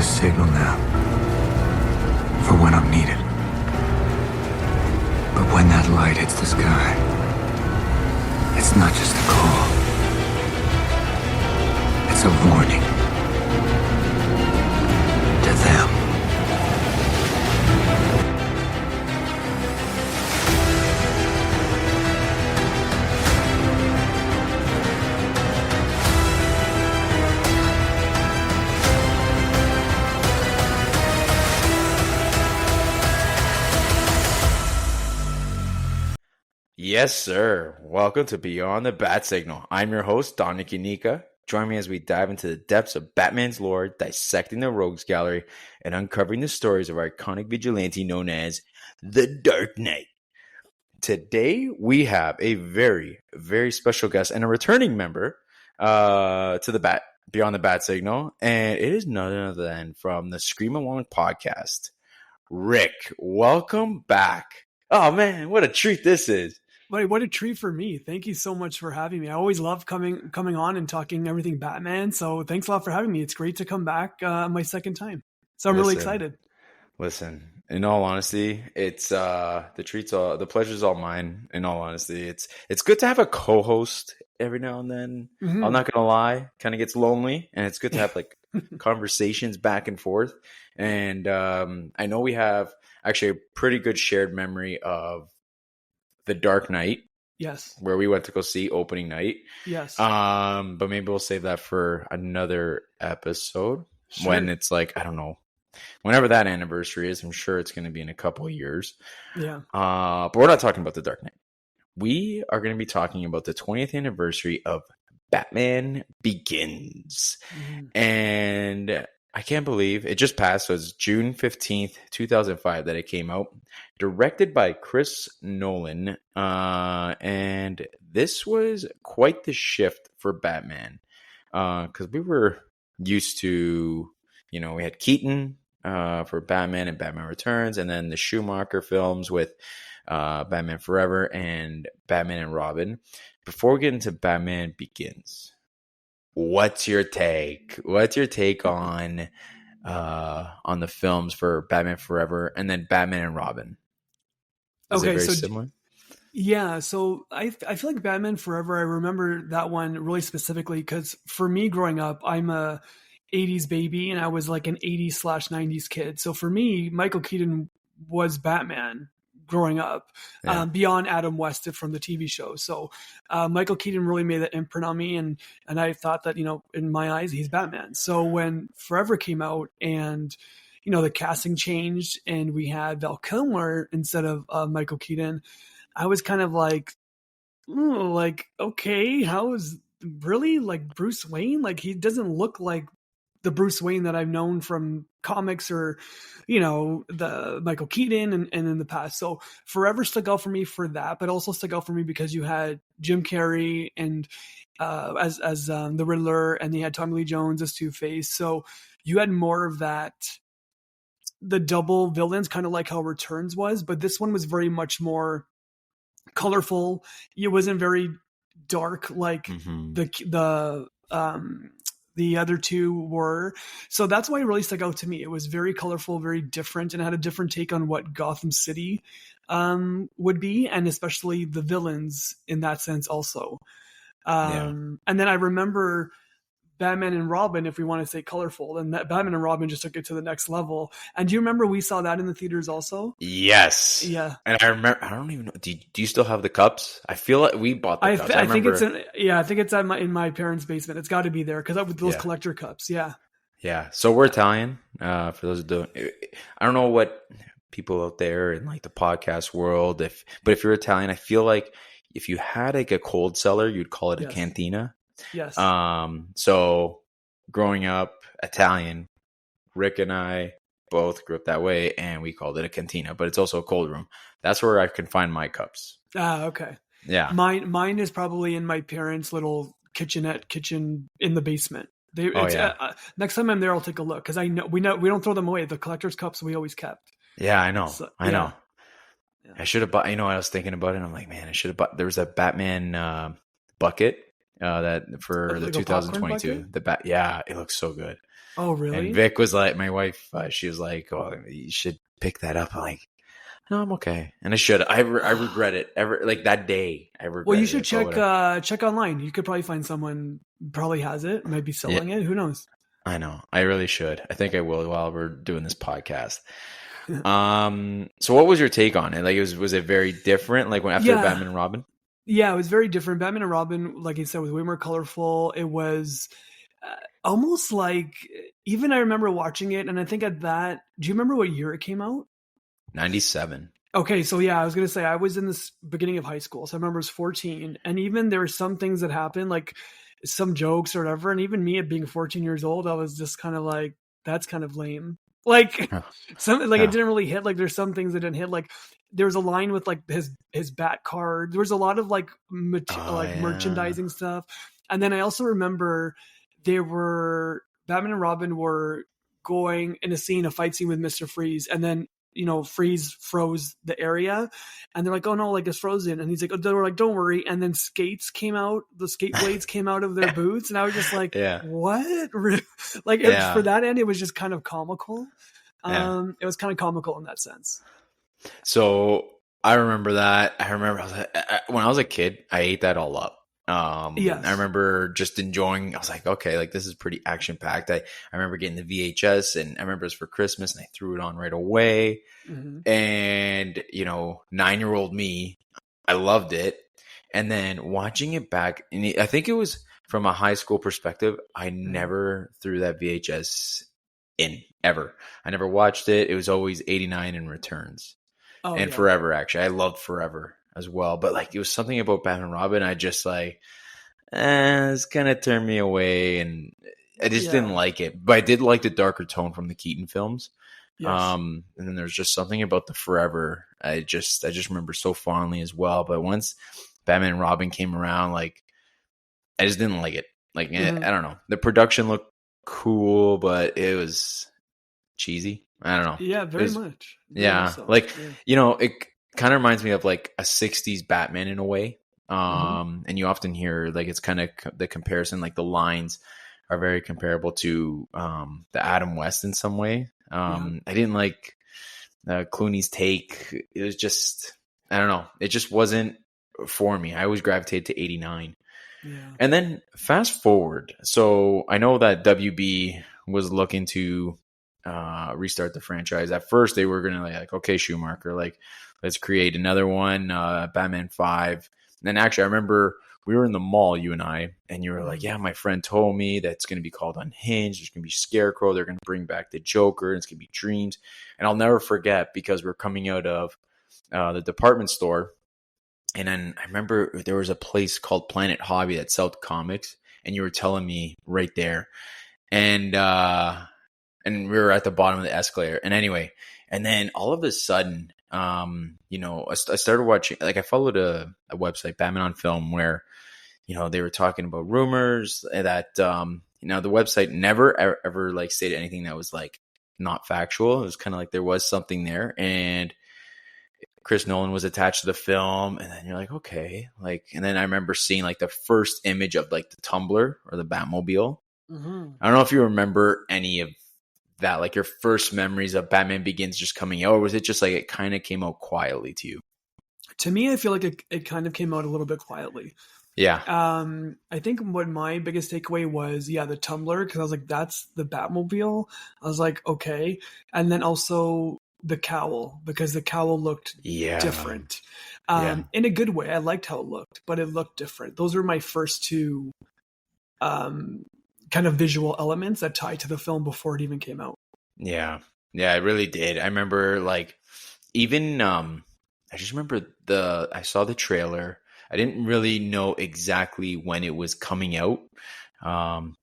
signal now for when I'm needed. But when that light hits the sky, it's not just a call. It's a warning to them. Yes, sir. Welcome to Beyond the Bat Signal. I'm your host, Dominic Unica. Join me as we dive into the depths of Batman's lore, dissecting the rogues gallery, and uncovering the stories of our iconic vigilante known as the Dark Knight. Today, we have a very, very special guest and a returning member to the Beyond the Bat Signal, and it is none other than from the Scream Along podcast, Rick. Welcome back. Oh man, what a treat this is. What a treat for me. Thank you so much for having me. I always love coming on and talking everything Batman. So thanks a lot for having me. It's great to come back my second time. So I'm really excited. Listen, in all honesty, it's the pleasure's all mine. In all honesty, it's good to have a co-host every now and then. Mm-hmm. I'm not gonna lie, kind of gets lonely, and it's good to have like conversations back and forth. And I know we have actually a pretty good shared memory of The Dark Knight. Yes. Where we went to go see opening night. Yes. But maybe we'll save that for another episode. Sure. When it's like, I don't know, whenever that anniversary is. I'm sure it's going to be in a couple of years. Yeah. But we're not talking about The Dark Knight. We are going to be talking about the 20th anniversary of Batman Begins. Mm-hmm. And I can't believe it just passed. So it's June 15th, 2005 that it came out. Directed by Chris Nolan. And this was quite the shift for Batman. Because we were used to, we had Keaton for Batman and Batman Returns. And then the Schumacher films with Batman Forever and Batman and Robin. Before we get into Batman Begins, what's your take? What's your take on the films for Batman Forever and then Batman and Robin? Is it very similar? Yeah, so I feel like Batman Forever, I remember that one really specifically because for me growing up, I'm a 80s baby and I was like an 80s/90s kid. So for me, Michael Keaton was Batman growing up, beyond Adam West from the TV show. So Michael Keaton really made that imprint on me, and I thought that, in my eyes, he's Batman. So when Forever came out and, the casting changed and we had Val Kilmer instead of Michael Keaton, I was kind of like, okay, how is really like Bruce Wayne? Like he doesn't look like the Bruce Wayne that I've known from comics or, the Michael Keaton and in the past. So Forever stuck out for me for that, but also stuck out for me because you had Jim Carrey and as the Riddler, and they had Tommy Lee Jones as Two-Face. So you had more of that, the double villains, kind of like how Returns was, but this one was very much more colorful. It wasn't very dark like the other two were. So that's why it really stuck out to me. It was very colorful, very different, and had a different take on what Gotham City would be, and especially the villains in that sense also. And then I remember Batman and Robin, if we want to say colorful, and that Batman and Robin just took it to the next level. And do you remember we saw that in the theaters also? Yes. Yeah. And I remember, I don't even know, do you still have the cups? I feel like we bought the cups. I think it's in my parents' basement. It's got to be there because with those collector cups. Yeah. Yeah. So we're Italian. For those who don't, I don't know what people out there in like the podcast world, but if you're Italian, I feel like if you had like a cold cellar, you'd call it a cantina. Yes. So growing up Italian, Rick and I both grew up that way, and we called it a cantina, but it's also a cold room. That's where I can find my cups. Okay. Yeah. Mine is probably in my parents' little kitchen in the basement. Next time I'm there, I'll take a look because we don't throw them away. The collector's cups we always kept. Yeah, I know. I know. Yeah. I should have bought. I was thinking about it. And I'm like, man, I should have bought. There was a Batman bucket that for the Like a popcorn 2022. bucket? The yeah, it looks so good. Oh, really? And Vic was like, my wife, she was like, "Oh, you should pick that up." I'm like, "No, I'm okay." And I should. I regret it. Like that day, I Well, regret you it. should But whatever. check online. You could probably find someone probably has it, might be Yeah, selling it. Who knows? I know. I really should. I think I will while we're doing this podcast. So what was your take on it? Like, was it very different? Like when after Yeah. Batman and Robin? Yeah, it was very different. Batman and Robin, like I said, was way more colorful. It was almost like, even I remember watching it, and I think at that, do you remember what year it came out? 97. Okay, so yeah, I was gonna say I was in this beginning of high school, so I remember I was 14, and even there were some things that happened, like some jokes or whatever, and even me at being 14 years old, I was just kind of like, that's kind of lame. Like Oh, some, like oh. it didn't really hit. Like there's some things that didn't hit. Like there was a line with like his bat card. There was a lot of like Yeah. merchandising stuff, and then I also remember there were Batman and Robin were going in a fight scene with Mr. Freeze, and then Freeze froze the area, and they're like, "Oh no, like it's frozen," and he's like, "They were like, don't worry," and then skates came out, the skate blades came out of their boots, and I was just like, Yeah. "What?" Like for that end, it was just kind of comical. It was kind of comical in that sense. So I remember that. I remember when I was a kid, I ate that all up. Yes. I remember just enjoying. I was like, okay, like this is pretty action packed. I remember getting the VHS, and I remember it was for Christmas, and I threw it on right away. Mm-hmm. And 9-year-old me, I loved it. And then watching it back, and I think it was from a high school perspective. I never threw that VHS in ever. I never watched it. It was always 89 and Returns. Oh, And yeah. Forever, actually. I loved Forever as well. But like it was something about Batman and Robin. I just like, it's kind of turned me away, and I just didn't like it. But I did like the darker tone from the Keaton films. Yes. And then there's just something about the Forever. I just remember so fondly as well. But once Batman and Robin came around, like I just didn't like it. Like I don't know. The production looked cool, but it was cheesy. I don't know. Yeah, very much. Very Yeah, much so. like it kind of reminds me of like a '60s Batman in a way. And you often hear like it's kind of the comparison, like the lines are very comparable to the Adam West in some way. I didn't like Clooney's take. It was just, I don't know. It just wasn't for me. I always gravitated to 89. Yeah. And then fast forward. So I know that WB was looking to restart the franchise. At first they were going to like, okay, Schumacher, like let's create another one, Batman 5. And then actually I remember we were in the mall, you and I, and you were like, yeah, my friend told me that's going to be called Unhinged. There's going to be Scarecrow. They're going to bring back the Joker. And it's going to be Dreams. And I'll never forget because we're coming out of the department store. And then I remember there was a place called Planet Hobby that sold comics. And you were telling me right there. And we were at the bottom of the escalator. And anyway, and then all of a sudden, I started watching, like I followed a website, Batman on Film, where, they were talking about rumors that, the website never ever like stated anything that was like not factual. It was kind of like there was something there, and Chris Nolan was attached to the film. And then you're like, okay, like, and then I remember seeing like the first image of like the Tumbler or the Batmobile. Mm-hmm. I don't know if you remember any of that, like your first memories of Batman Begins just coming out, or was it just like it kind of came out quietly to you? To me, I feel like it kind of came out a little bit quietly. Yeah. I think what my biggest takeaway was, the Tumbler, because I was like, that's the Batmobile. I was like, okay. And then also the cowl, because the cowl looked different. In a good way. I liked how it looked, but it looked different. Those were my first two kind of visual elements that tied to the film before it even came out. Yeah, it really did. I remember like even I just remember I saw the trailer. I didn't really know exactly when it was coming out, but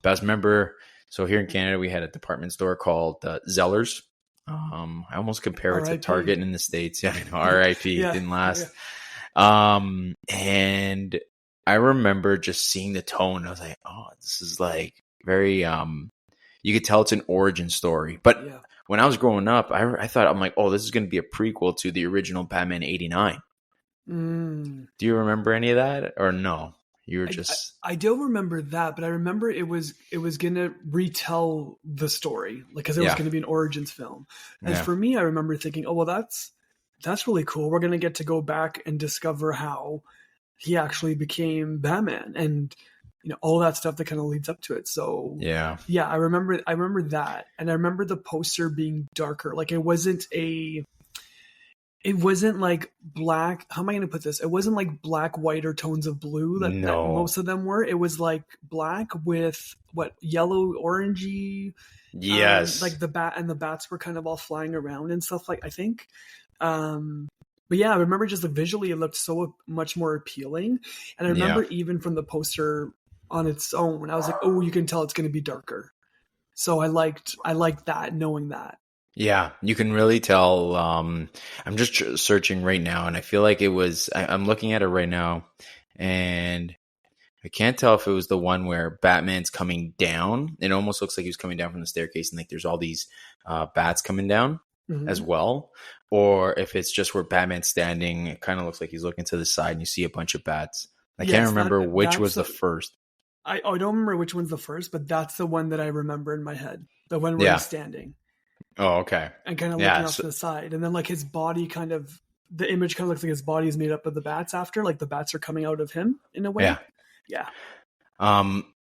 I remember. So here in Canada, we had a department store called Zellers. I almost compare it to Target in the States. Yeah, I know. R.I.P. Didn't last. Yeah. And I remember just seeing the tone. I was like, oh, this is like very you could tell it's an origin story. But when I was growing up, I thought, I'm like, oh, this is going to be a prequel to the original Batman 89. Do you remember any of that or no? You were just I don't remember that, but I remember it was gonna retell the story, like because it was yeah, gonna be an origins film. And yeah, for me, I remember thinking, oh well, that's really cool. We're gonna get to go back and discover how he actually became Batman, and all that stuff that kind of leads up to it. So yeah, yeah, I remember that, and I remember the poster being darker. Like it wasn't like black. How am I going to put this? It wasn't like black, white, or tones of blue that no, most of them were. It was like black with what yellow, orangey, yes, like the bats were kind of all flying around and stuff. Like I think, but yeah, I remember just like visually it looked so much more appealing, and I yeah. remember even from the poster on its own, I was like, oh, you can tell it's going to be darker. So I liked that, knowing that. Yeah, you can really tell. I'm just searching right now, and I feel like it was. I'm looking at it right now, and I can't tell if it was the one where Batman's coming down. It almost looks like he was coming down from the staircase, and like there's all these bats coming down as Hmm. well, or if it's just where Batman's standing. It kind of looks like he's looking to the side, and you see a bunch of bats. I can't Yes, remember which that's was the first. I don't remember which one's the first, but that's the one that I remember in my head. The one where he's Yeah. standing Oh, okay. and kind of looking Yeah. off So, to the side, and then like his body the image kind of looks like his body is made up of the bats after, like the bats are coming out of him in a way. yeah. Yeah. Um.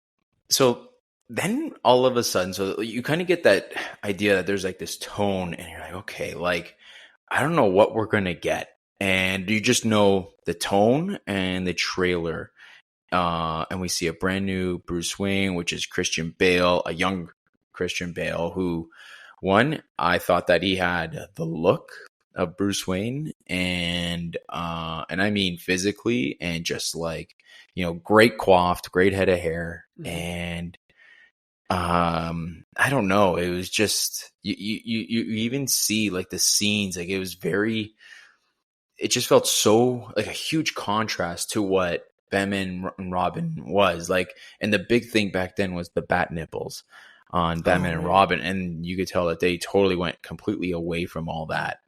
So then all of a sudden, so you kind of get that idea that there's like this tone, and you're like, okay, like I don't know what we're gonna get, and you just know the tone and the trailer, and we see a brand new Bruce Wayne, which is Christian Bale, a young Christian Bale, who one I thought that he had the look of Bruce Wayne, and I mean physically, and just like great coiffed, great head of hair, Mhm. and I don't know. It was just you even see like the scenes, like it just felt so like a huge contrast to what Batman and Robin was like. And the big thing back then was the bat nipples on Oh Batman and right. Robin, and you could tell that they totally went completely away from all that.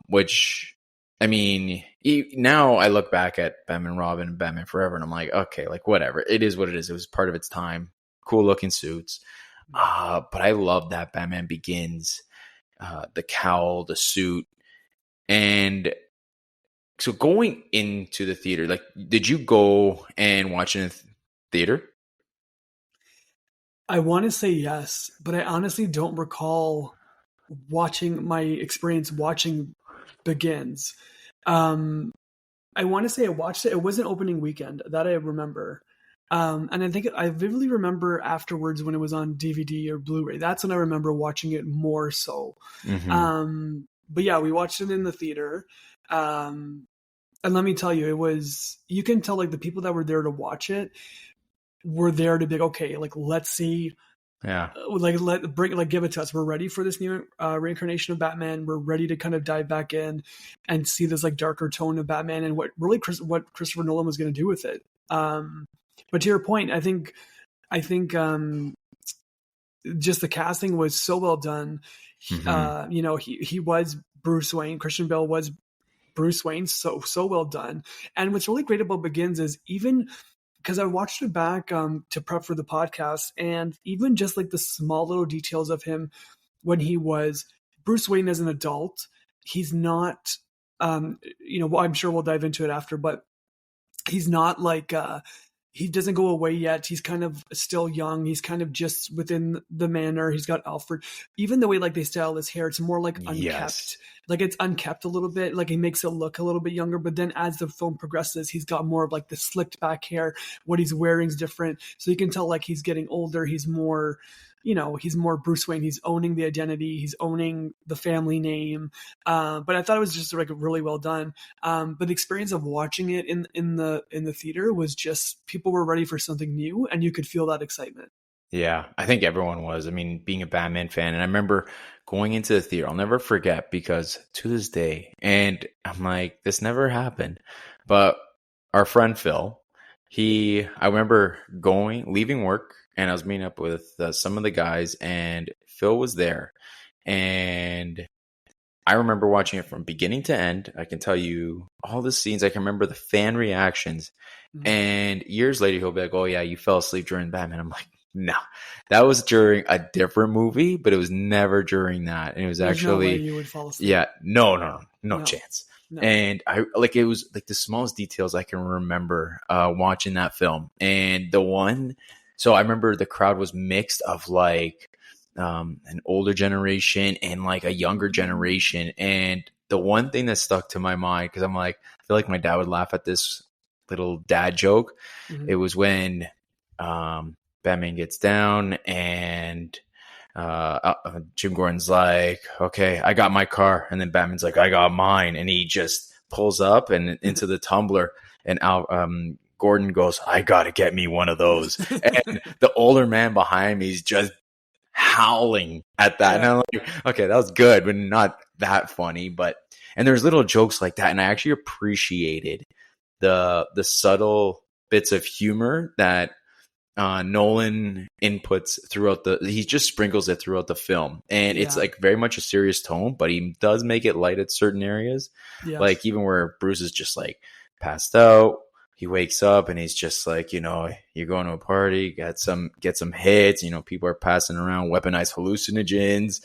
Which I mean, now I look back at Batman and Robin and Batman Forever, and I'm like, okay, like whatever. It is what it is. It was part of its time. Cool looking suits. But I love that Batman Begins, the cowl, the suit, and so going into the theater, like, did you go and watch it in theater? I want to say yes, but I honestly don't recall watching my experience watching Begins. Um, I want to say I watched it. It was an opening weekend that I remember. And I think I vividly remember afterwards when it was on DVD or Blu-ray. That's when I remember watching it more so. Mm-hmm. But yeah, we watched it in the theater. Um, and let me tell you, you can tell like the people that were there to watch it were there to be like, okay, like let's see, Yeah. give it to us. We're ready for this new reincarnation of Batman. We're ready to kind of dive back in and see this like darker tone of Batman and what Christopher Nolan was going to do with it. But to your point, I think just the casting was so well done. Mm-hmm. He was Bruce Wayne. Christian Bale was Bruce Wayne. So well done. And what's really great about Begins is even because I watched it back to prep for the podcast, and even just like the small little details of him when he was Bruce Wayne as an adult, he's not. I'm sure we'll dive into it after, but he's not like he doesn't go away yet. He's kind of still young. He's kind of just within the manor. He's got Alfred. Even the way like they style his hair, it's more like Yes. unkept. Like it's unkept a little bit. Like he makes it look a little bit younger. But then as the film progresses, he's got more of like the slicked back hair. What he's wearing is different. So you can tell like he's getting older. He's more, he's more Bruce Wayne. He's owning the identity. He's owning the family name. But I thought it was just like really well done. But the experience of watching it in the theater was just people were ready for something new, and you could feel that excitement. Yeah, I think everyone was. I mean, being a Batman fan, and I remember going into the theater. I'll never forget because to this day, and I'm like, this never happened. But our friend Phil, I remember leaving work, and I was meeting up with some of the guys, and Phil was there, and I remember watching it from beginning to end. I can tell you all the scenes. I can remember the fan reactions. Mhm. And years later, he'll be like, "Oh yeah, you fell asleep during Batman." I'm like, "No, that was during a different movie, but it was never during that." And it was There's no way actually, you would fall asleep. yeah, no No. chance. No. And I like it was like the smallest details I can remember watching that film. And the one, so I remember the crowd was mixed of like an older generation and like a younger generation. And the one thing that stuck to my mind, because I'm like, I feel like my dad would laugh at this little dad joke. Mhm. It was when Batman gets down and Jim Gordon's like, "Okay, I got my car," and then Batman's like, "I got mine," and he just pulls up and into the tumbler, and Gordon goes, "I gotta get me one of those," and the older man behind me is just howling at that, and I'm like, "Okay, that was good, but not that funny." But and there's little jokes like that, and I actually appreciated the subtle bits of humor that Nolan inputs throughout he just sprinkles it throughout the film. And it's like very much a serious tone, but he does make it light at certain areas. Yes. Like even where Bruce is just like passed out, he wakes up and he's just like, you're going to a party, get some hits, people are passing around weaponized hallucinogens,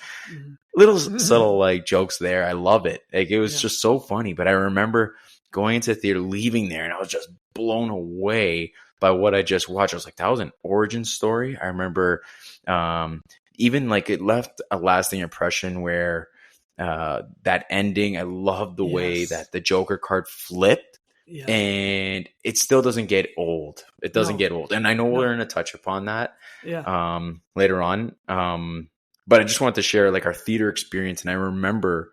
little subtle like jokes there. I love it. Like it was just so funny. But I remember going into the theater, leaving there, and I was just blown away by what I just watched. I was like, that was an origin story. I remember even like it left a lasting impression where that ending, I love the way that the Joker card flipped. Yeah. And it still doesn't get old. It doesn't get old. And I know we're going to touch upon that later on. But I just wanted to share like our theater experience. And I remember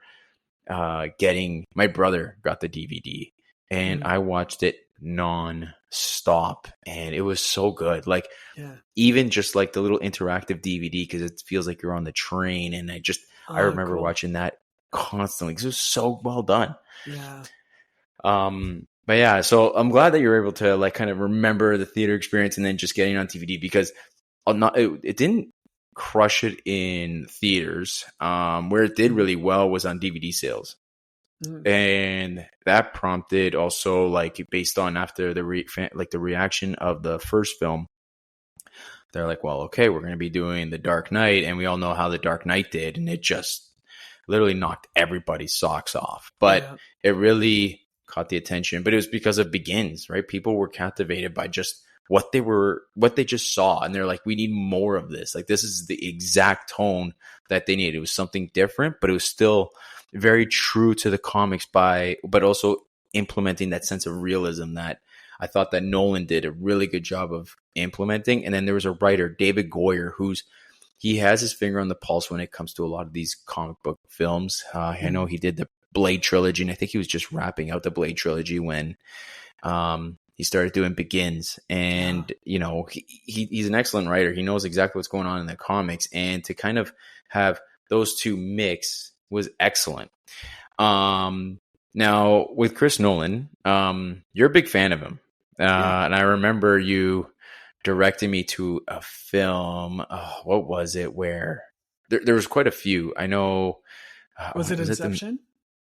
my brother got the DVD and I watched it non-stop, and it was so good. Like even just like the little interactive DVD, because it feels like you're on the train, and I remember watching that constantly because it was so well done. But yeah, so I'm glad that you're able to like kind of remember the theater experience and then just getting on DVD, because it didn't crush it in theaters. Where it did really well was on DVD sales. And that prompted also, like, based on after the reaction of the first film, they're like, well, okay, we're going to be doing the Dark Knight, and we all know how the Dark Knight did, and it just literally knocked everybody's socks off. But it really caught the attention. But it was because of Begins, right? People were captivated by just what they just saw, and they're like, we need more of this. Like, this is the exact tone that they needed. It was something different, but it was still very true to the comics but also implementing that sense of realism that I thought that Nolan did a really good job of implementing. And then there was a writer, David Goyer, he has his finger on the pulse when it comes to a lot of these comic book films. I know he did the Blade trilogy, and I think he was just wrapping out the Blade trilogy when he started doing Begins. And he's an excellent writer. He knows exactly what's going on in the comics, and to kind of have those two mix was excellent. Now with Chris Nolan, you're a big fan of him. And I remember you directing me to a film. What was it? Where there was quite a few. I know. Was it Inception?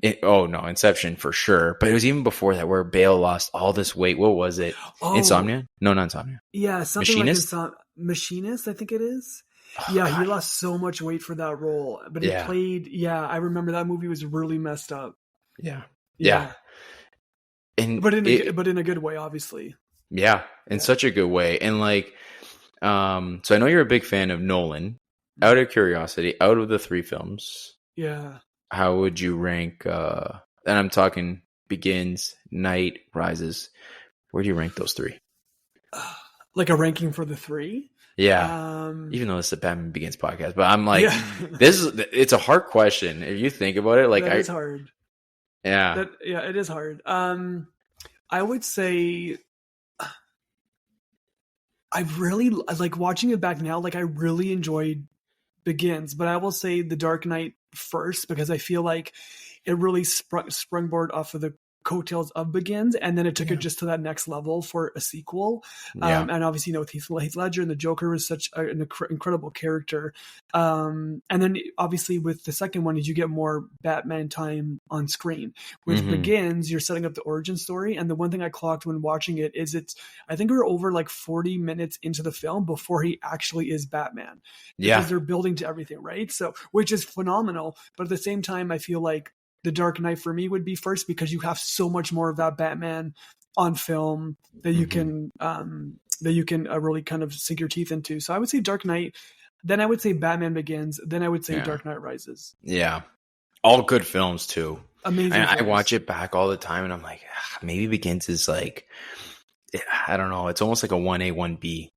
No, Inception for sure. But it was even before that, where Bale lost all this weight. What was it? Insomnia? No, not Insomnia. Yeah, something Machinist? like Machinist, I think it is. He lost so much weight for that role, but he played. Yeah, I remember that movie was really messed up. Yeah. And but in a good way, obviously. Yeah, in such a good way. And like, so I know you're a big fan of Nolan. Out of curiosity, out of the three films, how would you rank? And I'm talking Begins, Night, Rises. Where do you rank those three? Like a ranking for the three? Yeah, even though it's the Batman Begins podcast, but I'm like, it's a hard question if you think about it. Like, it's hard. Yeah, it is hard. I would say I really like watching it back now. Like, I really enjoyed Begins, but I will say The Dark Knight first, because I feel like it really sprungboard off of the coattails of Begins, and then it took it just to that next level for a sequel. Yeah. And obviously, with Heath Ledger and the Joker was such an incredible character. And then obviously with the second one, you get more Batman time on screen. With Begins, you're setting up the origin story. And the one thing I clocked when watching it is I think we're over like 40 minutes into the film before he actually is Batman. Because they're building to everything, right? So, which is phenomenal. But at the same time, I feel like The Dark Knight for me would be first, because you have so much more of that Batman on film that you can really kind of sink your teeth into. So I would say Dark Knight, then I would say Batman Begins, then I would say Dark Knight Rises. Yeah. All good films too. Amazing. I watch it back all the time and I'm like, maybe Begins is like, I don't know. It's almost like a 1A, 1B.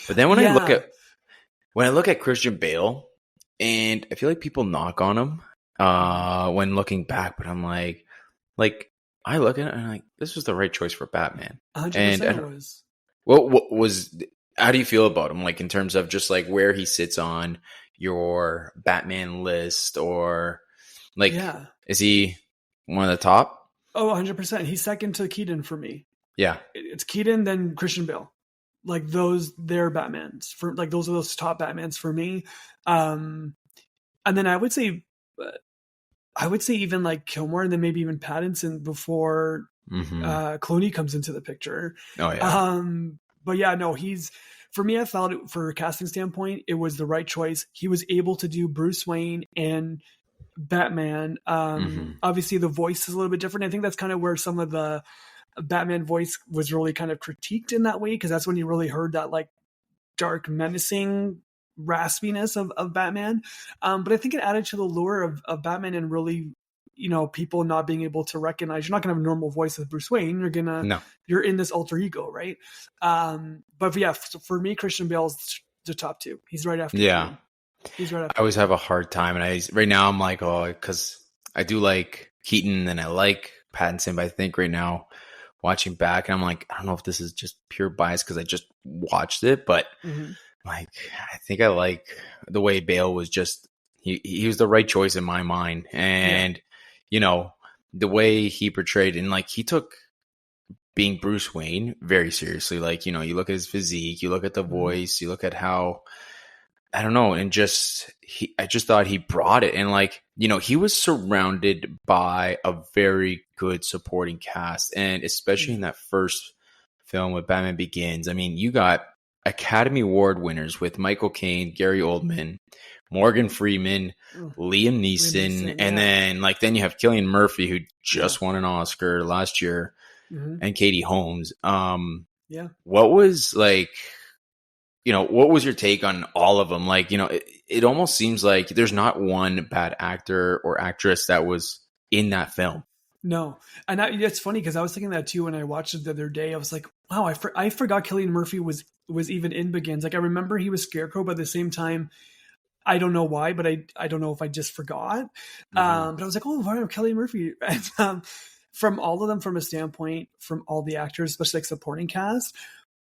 But then when I look at Christian Bale, and I feel like people knock on him when looking back, but I'm like I look at it and I'm like, this was the right choice for Batman. 100% and it was. What was, how do you feel about him? Like in terms of just like where he sits on your Batman list, or like, is he one of the top? Oh, 100%. He's second to Keaton for me. Yeah. It's Keaton, then Christian Bale. Like they're Batmans for like, those are those top Batmans for me. And then I would say even like Kilmore, and then maybe even Pattinson before Clooney comes into the picture. Oh yeah. But yeah, no, for me, I felt for a casting standpoint, it was the right choice. He was able to do Bruce Wayne and Batman. Obviously the voice is a little bit different. I think that's kind of where some of the Batman voice was really kind of critiqued in that way, because that's when you really heard that like dark, menacing raspiness of Batman. But I think it added to the lure of Batman, and really, people not being able to recognize, you're not gonna have a normal voice with Bruce Wayne. You're in this alter ego, right? But yeah, for me, Christian Bale's the top two. He's right after. Yeah. He's right after. I always have a hard time, and right now I'm like, because I do like Keaton and I like Pattinson, but I think right now watching back, and I'm like, I don't know if this is just pure bias because I just watched it, but like, I think I like the way Bale was just, he was the right choice in my mind. And, the way he portrayed, and like, he took being Bruce Wayne very seriously. Like, you look at his physique, you look at the voice, you look at how, I don't know. And I just thought he brought it. And like, he was surrounded by a very good supporting cast. And especially in that first film with Batman Begins, I mean, you got Academy Award winners with Michael Caine, Gary Oldman, Morgan Freeman, Liam Neeson, and then you have Cillian Murphy, who just won an Oscar last year, and Katie Holmes. What was like, what was your take on all of them? Like, it almost seems like there's not one bad actor or actress that was in that film. No. And it's funny because I was thinking that too when I watched it the other day. I was like, wow, I forgot Cillian Murphy was even in Begins. Like, I remember he was Scarecrow, but at the same time, I don't know why, but I don't know if I just forgot. But I was like, oh, wow, Cillian Murphy. And, from all of them, from a standpoint, from all the actors, especially like supporting cast,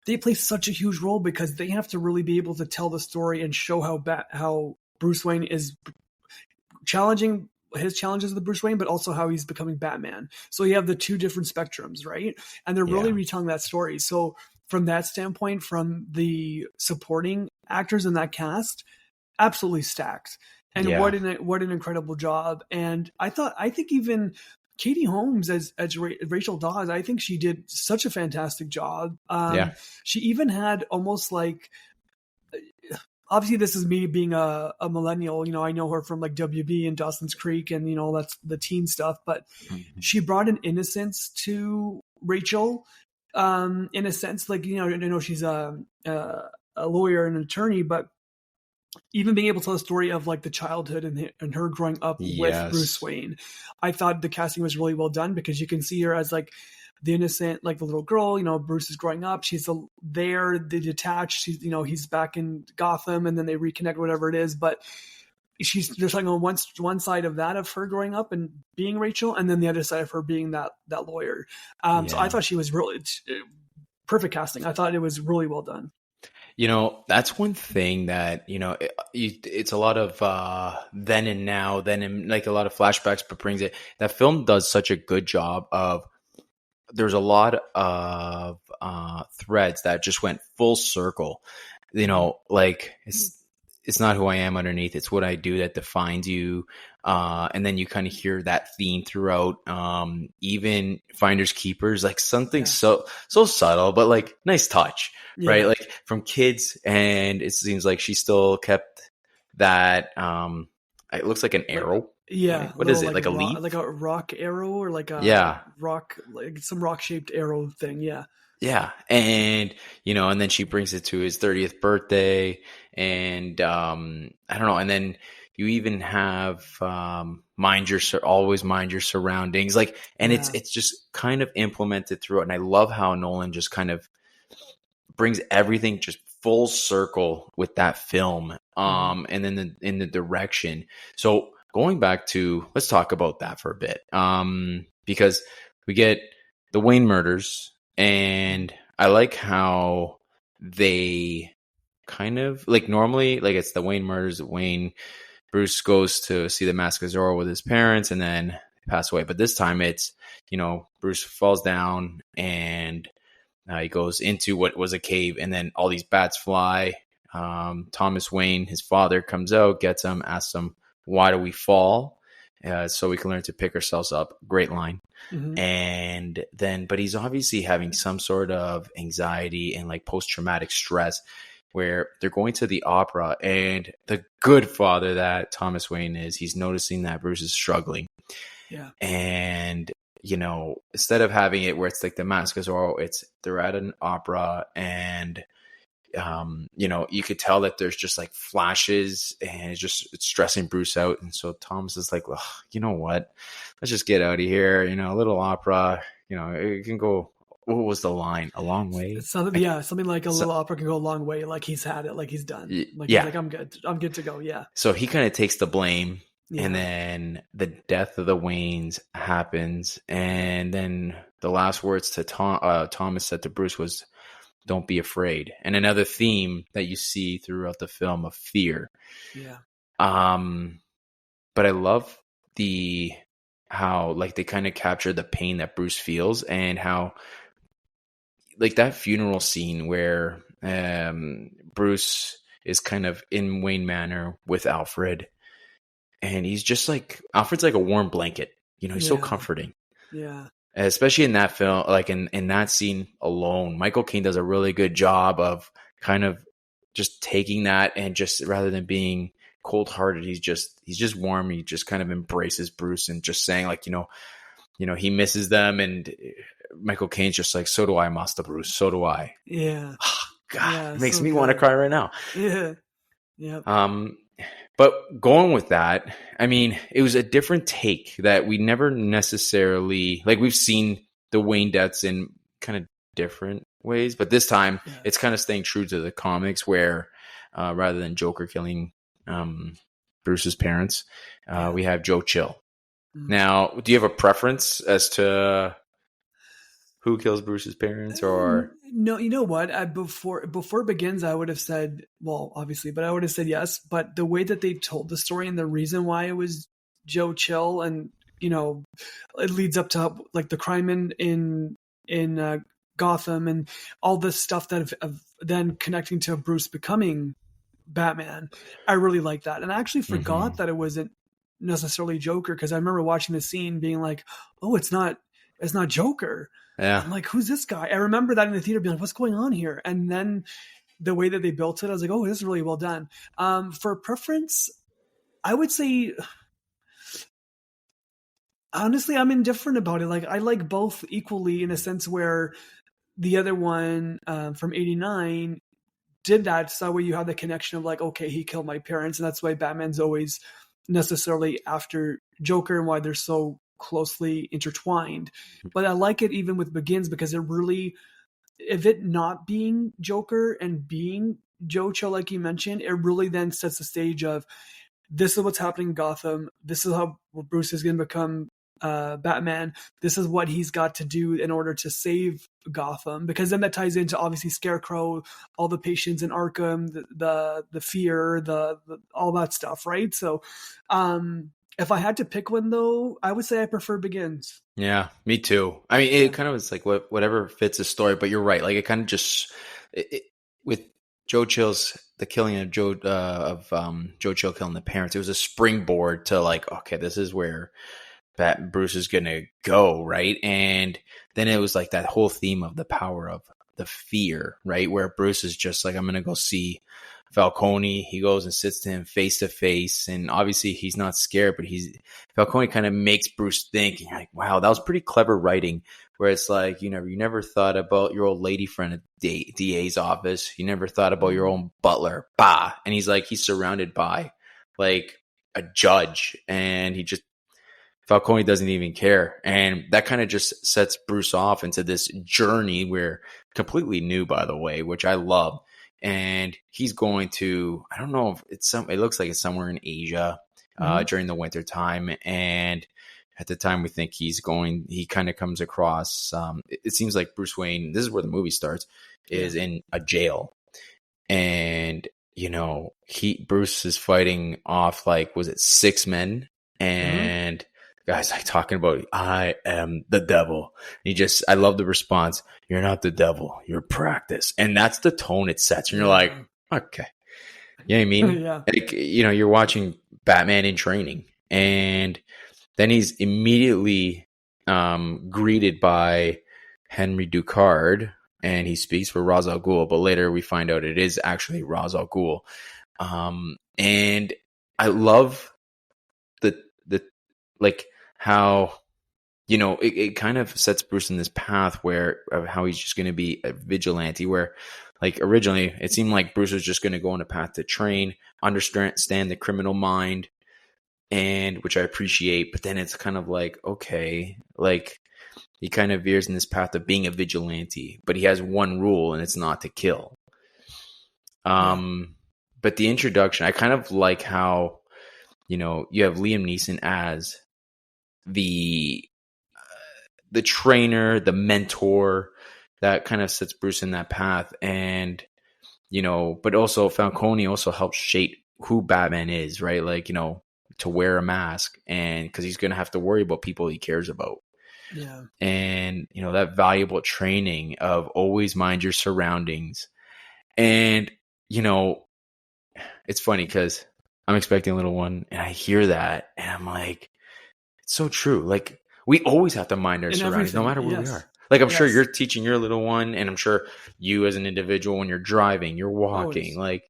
they play such a huge role because they have to really be able to tell the story and show how Bruce Wayne is challenging his challenges with Bruce Wayne, but also how he's becoming Batman. So you have the two different spectrums, right? And they're really retelling that story. So from that standpoint, from the supporting actors in that cast, absolutely stacked. And what an incredible job. And I think even Katie Holmes as Rachel Dawes, I think she did such a fantastic job. She even had almost like, obviously this is me being a millennial, I know her from like WB and Dawson's Creek and, that's the teen stuff, but she brought an innocence to Rachel, in a sense, like, I know she's a lawyer and an attorney, but even being able to tell a story of like the childhood and her growing up with Bruce Wayne, I thought the casting was really well done because you can see her as like the innocent, like the little girl, Bruce is growing up. She's they detached. She's, he's back in Gotham and then they reconnect, whatever it is. But there's like on one side of that of her growing up and being Rachel, and then the other side of her being that lawyer. So I thought she was really perfect casting. I thought it was really well done. That's one thing that, it's a lot of then and now, then in like a lot of flashbacks, but brings it. That film does such a good job of there's a lot of threads that just went full circle. You know, like it's not who I am underneath. It's what I do that defines you. And then you kind of hear that theme throughout. Even Finders Keepers, like something so subtle, but like nice touch, right? Like from kids, and it seems like she still kept that. It looks like an arrow. Yeah. Right? What is it? Like a leaf? Like a rock arrow, or like a rock, like some rock shaped arrow thing. Yeah. Yeah. And, you know, and then she brings it to his 30th birthday. And I don't know. And then you even have always mind your surroundings. Like, and it's just kind of implemented through it. And I love how Nolan just kind of brings everything just full circle with that film. And then in the direction. So going back to, let's talk about that for a bit. Because we get the Wayne murders. And I like how they kind of like normally, like it's the Wayne murders. Bruce goes to see the Mask of Zorro with his parents and then pass away. But this time it's, you know, Bruce falls down and he goes into what was a cave, and then all these bats fly. Thomas Wayne, his father, comes out, gets him, asks him, "Why do we fall?" So we can learn to pick ourselves up. Great line. And then, but he's obviously having some sort of anxiety and like post-traumatic stress, where they're going to the opera, and the good father that Thomas Wayne is, he's noticing that Bruce is struggling. Yeah. And, you know, instead of having it where it's like the Mask of Zorro, they're at an opera, and you know, you could tell that there's just like flashes, and it's stressing Bruce out. And so Thomas is like, well, you know what? Let's just get out of here. You know, a little opera, you know, it can go. What was the line? A long way? Something like a little opera can go a long way. Like he's had it, like he's done. Like he's like, I'm good to go. Yeah. So he kind of takes the blame. Yeah. And then the death of the Waynes happens. And then the last words to Thomas said to Bruce was, "Don't be afraid." And another theme that you see throughout the film of fear. Yeah. But I love how like they kind of capture the pain that Bruce feels, and how like that funeral scene where Bruce is kind of in Wayne Manor with Alfred, and he's just like, Alfred's like a warm blanket. You know, he's so comforting. Yeah. Especially in that film, like in that scene alone, Michael Caine does a really good job of kind of just taking that, and just rather than being cold hearted, he's just warm. He just kind of embraces Bruce and just saying like, you know, he misses them, and Michael Caine's just like, "So do I, Master Bruce. So do I." Yeah. God, it makes me want to cry right now. Yeah. Yeah. But going with that, I mean, it was a different take that we never necessarily, like, we've seen the Wayne deaths in kind of different ways, but this time it's kind of staying true to the comics, where rather than Joker killing Bruce's parents, we have Joe Chill. Now, do you have a preference as to who kills Bruce's parents? Or no, you know what? Before it begins, I would have said, well, obviously, but I would have said yes. But the way that they told the story and the reason why it was Joe Chill, and you know, it leads up to like the crime in Gotham and all this stuff that of then connecting to Bruce becoming Batman. I really like that, and I actually forgot that it wasn't necessarily Joker, because I remember watching the scene being like, oh, it's not Joker. Yeah. I'm like, who's this guy? I remember that in the theater being like, what's going on here? And then the way that they built it, I was like, oh, this is really well done. For preference, I would say, honestly, I'm indifferent about it. Like, I like both equally, in a sense where the other one from 89 did that. So that way you have the connection of like, okay, he killed my parents. And that's why Batman's always necessarily after Joker, and why they're so closely intertwined. But I like it even with Begins, because it really, if it not being Joker and being Joe Chill, like you mentioned, it really then sets the stage of, this is what's happening in Gotham. This is how Bruce is going to become Batman. This is what he's got to do in order to save Gotham, because then that ties into obviously Scarecrow, all the patients in Arkham, the fear, the all that stuff, right? So if I had to pick one, though, I would say I prefer Begins. Yeah, me too. I mean, it kind of is like whatever fits the story, but you're right. Like it kind of just with Joe Chill's the killing of Joe Chill killing the parents. It was a springboard to like, okay, this is where Bruce is gonna go, right? And then it was like that whole theme of the power of the fear, right? Where Bruce is just like, I'm gonna go see Falcone. He goes and sits to him face to face, and obviously he's not scared, but Falcone kind of makes Bruce think. And you're like, wow, that was pretty clever writing. Where it's like, you never thought about your old lady friend at the DA's office. You never thought about your own butler. Bah, and he's surrounded by like a judge, and Falcone doesn't even care. And that kind of just sets Bruce off into this journey where completely new, by the way, which I love. And he's going to, I don't know if it looks like it's somewhere in Asia during the winter time. And at the time we think he kind of comes across, it seems like Bruce Wayne, this is where the movie starts, is in a jail. And, Bruce is fighting off like, was it 6 men? And guys like talking about, I am the devil. I love the response. You're not the devil. You're practice. And that's the tone it sets. And you're like, okay. You know what I mean? Yeah. Like, you're watching Batman in training. And then he's immediately greeted by Henry Ducard. And he speaks for Ra's al Ghul. But later we find out it is actually Ra's al Ghul. And I love the like how it kind of sets Bruce in this path where of how he's just going to be a vigilante, where like originally it seemed like Bruce was just going to go on a path to train, understand the criminal mind, and which I appreciate, but then it's kind of like, okay, like he kind of veers in this path of being a vigilante, but he has one rule, and it's not to kill. But the introduction, I kind of like how you have Liam Neeson as the trainer, the mentor that kind of sets Bruce in that path. And, but also Falcone also helps shape who Batman is, right? Like, to wear a mask, and cause he's going to have to worry about people he cares about. Yeah. And, that valuable training of always mind your surroundings. And, it's funny cause I'm expecting a little one and I hear that and I'm like, it's so true. Like we always have to mind our surroundings no matter where we are. Like I'm sure you're teaching your little one, and I'm sure you as an individual, when you're driving, you're walking,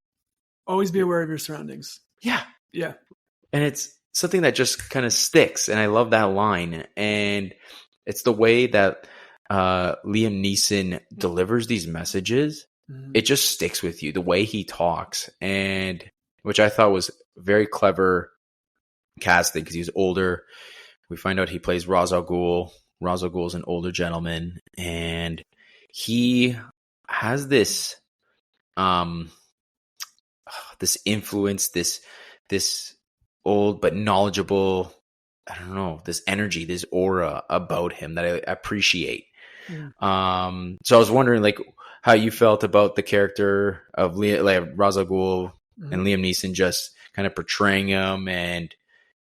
always be aware of your surroundings. Yeah. Yeah. And it's something that just kind of sticks. And I love that line. And it's the way that Liam Neeson delivers these messages. It just sticks with you, the way he talks, and which I thought was very clever casting because he's older. We find out he plays Ra's al Ghul. Ra's al Ghul is an older gentleman, and he has this this influence, this old but knowledgeable, I don't know, this energy, this aura about him that I appreciate. So I was wondering, like, how you felt about the character of Ra's al Ghul and Liam Neeson just kind of portraying him, and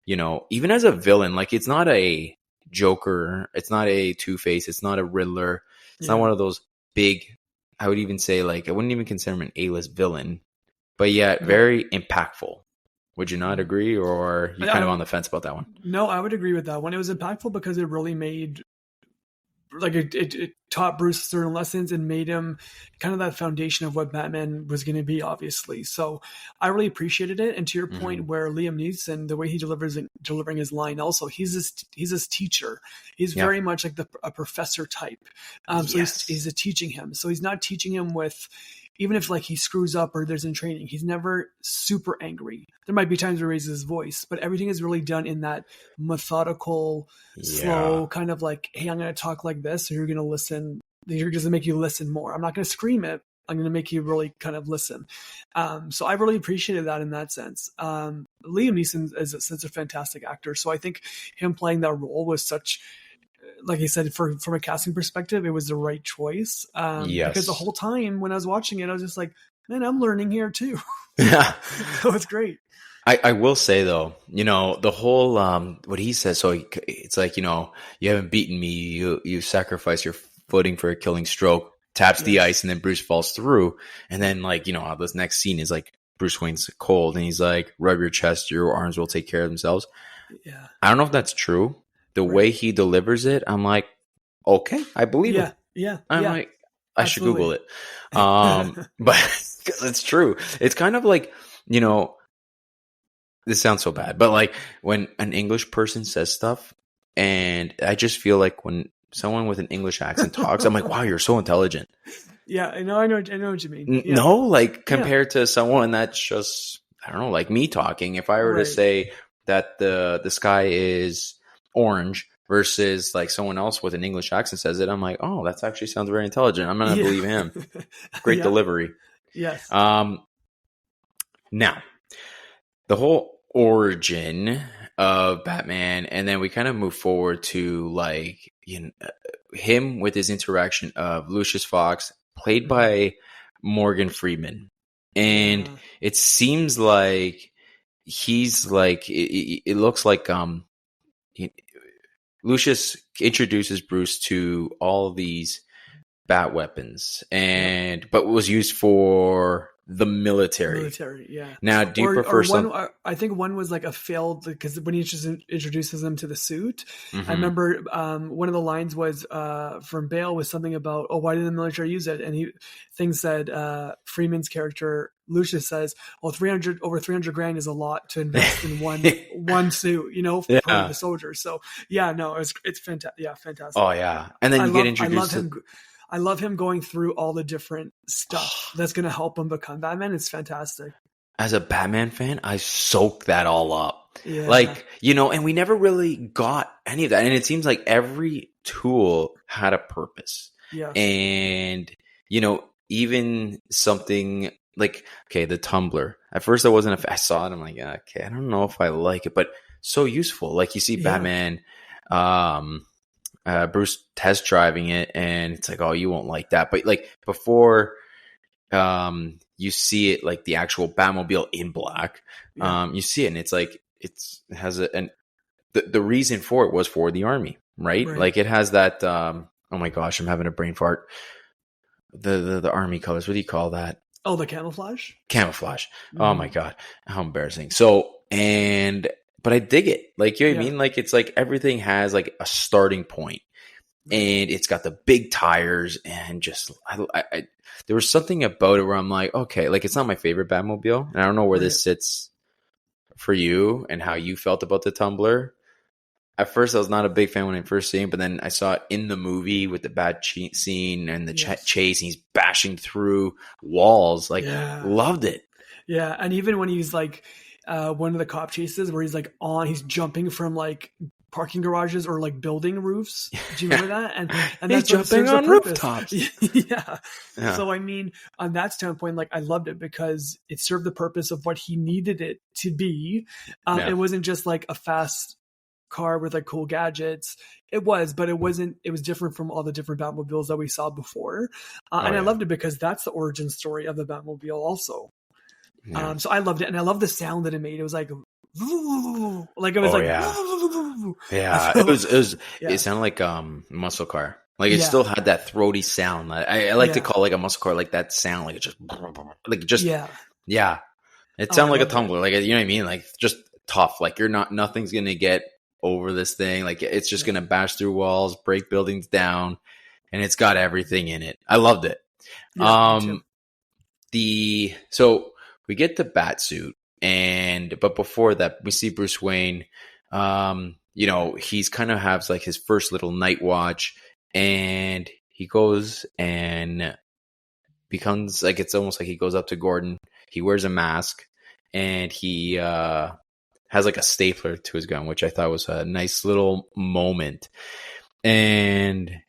even as a villain, like it's not a Joker, it's not a Two-Face, it's not a Riddler, it's not one of those big. I would even say, like, I wouldn't even consider him an A-list villain, but yet very impactful. Would you not agree, or you kind of on the fence about that one? No, I would agree with that one. It was impactful because it really made, like, it taught Bruce certain lessons and made him kind of that foundation of what Batman was going to be, obviously. So I really appreciated it. And to your point, where Liam Neeson, the way he delivering his line, also he's his teacher. He's very much like a professor type. So he's teaching him. So he's not teaching him with, even if like he screws up or there's in training, he's never super angry. There might be times where he raises his voice, but everything is really done in that methodical, slow kind of like, hey, I'm going to talk like this, so you're going to listen. You're going to make you listen more. I'm not going to scream it. I'm going to make you really kind of listen. So I really appreciated that in that sense. Liam Neeson is such a fantastic actor. So I think him playing that role was such, like I said, from a casting perspective, it was the right choice. Because the whole time when I was watching it, I was just like, man, I'm learning here too. Yeah. So it's great. I will say though, the whole what he says. So it's like, you haven't beaten me. You sacrifice your footing for a killing stroke. Taps the ice, and then Bruce falls through. And then like this next scene is like Bruce Wayne's cold, and he's like, "Rub your chest. Your arms will take care of themselves." Yeah. I don't know if that's true. The way he delivers it, I'm like, okay, I believe it. Yeah. I'm like, I should Google it. But because it's true. It's kind of like, this sounds so bad, but like when an English person says stuff, and I just feel like when someone with an English accent talks, I'm like, wow, you're so intelligent. Yeah, I know what you mean. Yeah. No, like compared to someone that's just, I don't know, like me talking. If I were to say that the sky is orange versus like someone else with an English accent says it, I'm like, oh, that actually sounds very intelligent. I'm gonna believe him. Great delivery. Yes. Now, the whole origin of Batman, and then we kind of move forward to like him with his interaction of Lucius Fox, played by Morgan Freeman, and it seems like he's like it looks like Lucius introduces Bruce to all of these bat weapons, but was used for the military. Yeah. Now, do you prefer some? I think one was like a failed, because when he just introduces them to the suit, I remember one of the lines was from Bale was something about, oh, why didn't the military use it? And things said Freeman's character Lucius says, well, over 300 grand is a lot to invest in one suit, for the soldiers. So it's fantastic. Yeah, fantastic. Oh yeah, and then get introduced. I love him going through all the different stuff that's going to help him become Batman. It's fantastic. As a Batman fan, I soak that all up. Yeah. Like, and we never really got any of that. And it seems like every tool had a purpose. Yeah. And, even something like, okay, the tumbler. At first, I saw it. I'm like, okay, I don't know if I like it, but so useful. Like you see Batman, Bruce test driving it, and it's like, oh, you won't like that. But like before, you see it like the actual Batmobile in black. You see it, and it's like it has the reason for it was for the army, right? Like it has that. Oh my gosh, I'm having a brain fart. The army colors. What do you call that? Oh, the camouflage. Camouflage. Oh my god, how embarrassing. So but I dig it. Like, you know what I mean? Like, it's like everything has like a starting point, and it's got the big tires, and just, I there was something about it where I'm like, okay, like it's not my favorite Batmobile, and I don't know where this sits for you and how you felt about the Tumbler. At first, I was not a big fan when I first seen it, but then I saw it in the movie with the bat scene and the chase, and he's bashing through walls. Like, loved it. Yeah, and even when he's like, one of the cop chases where he's like he's jumping from like parking garages or like building roofs. Do you remember that? And he's that's jumping on rooftops. Yeah. So I mean, on that standpoint, like I loved it because it served the purpose of what he needed it to be. It wasn't just like a fast car with like cool gadgets. It was, but it wasn't. It was different from all the different Batmobiles that we saw before. I loved it because that's the origin story of the Batmobile also. Yeah. So I loved it, and I love the sound that it made. It was like, it was it sounded like muscle car. Like it still had that throaty sound. I like to call like a muscle car, like that sound, like it just It sounded like a tumbler, like, you know what I mean? Like just tough. Like nothing's gonna get over this thing. Like it's just gonna bash through walls, break buildings down, and it's got everything in it. I loved it. So we get the Batsuit, but before that, we see Bruce Wayne. He's kind of has like his first little night watch, and he goes and becomes like, it's almost like he goes up to Gordon. He wears a mask, and he has like a stapler to his gun, which I thought was a nice little moment. And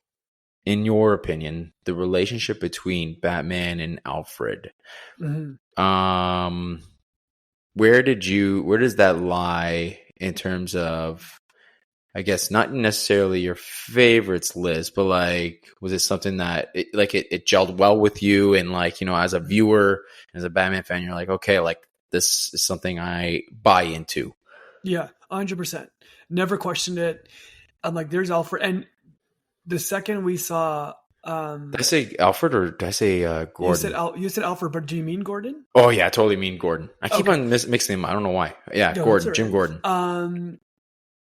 in your opinion, the relationship between Batman and Alfred, where does that lie in terms of I guess not necessarily your favorites list, but like, was it something that it gelled well with you? And like, as a viewer, as a Batman fan, you're like, okay, like this is something I buy into. Yeah, 100%. Never questioned it. I'm like, there's Alfred. And the second we saw, did I say Alfred or did I say Gordon? You said Alfred, but do you mean Gordon? Oh yeah, I totally mean Gordon. I keep on mixing them. I don't know why. Yeah, No, Gordon, right. Jim Gordon.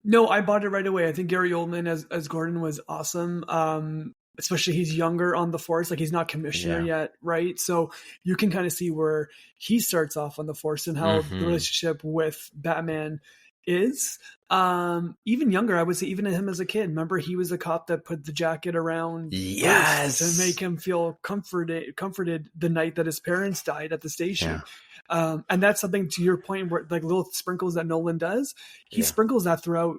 No, I bought it right away. I think Gary Oldman as Gordon was awesome. Especially he's younger on the force, like he's not commissioner yet, right? So you can kind of see where he starts off on the force and how the relationship with Batman is. Even younger, I would say, even him as a kid. Remember, he was the cop that put the jacket around Bruce to make him feel comforted the night that his parents died at the station. And that's something, to your point, where like little sprinkles that Nolan does, he sprinkles that throughout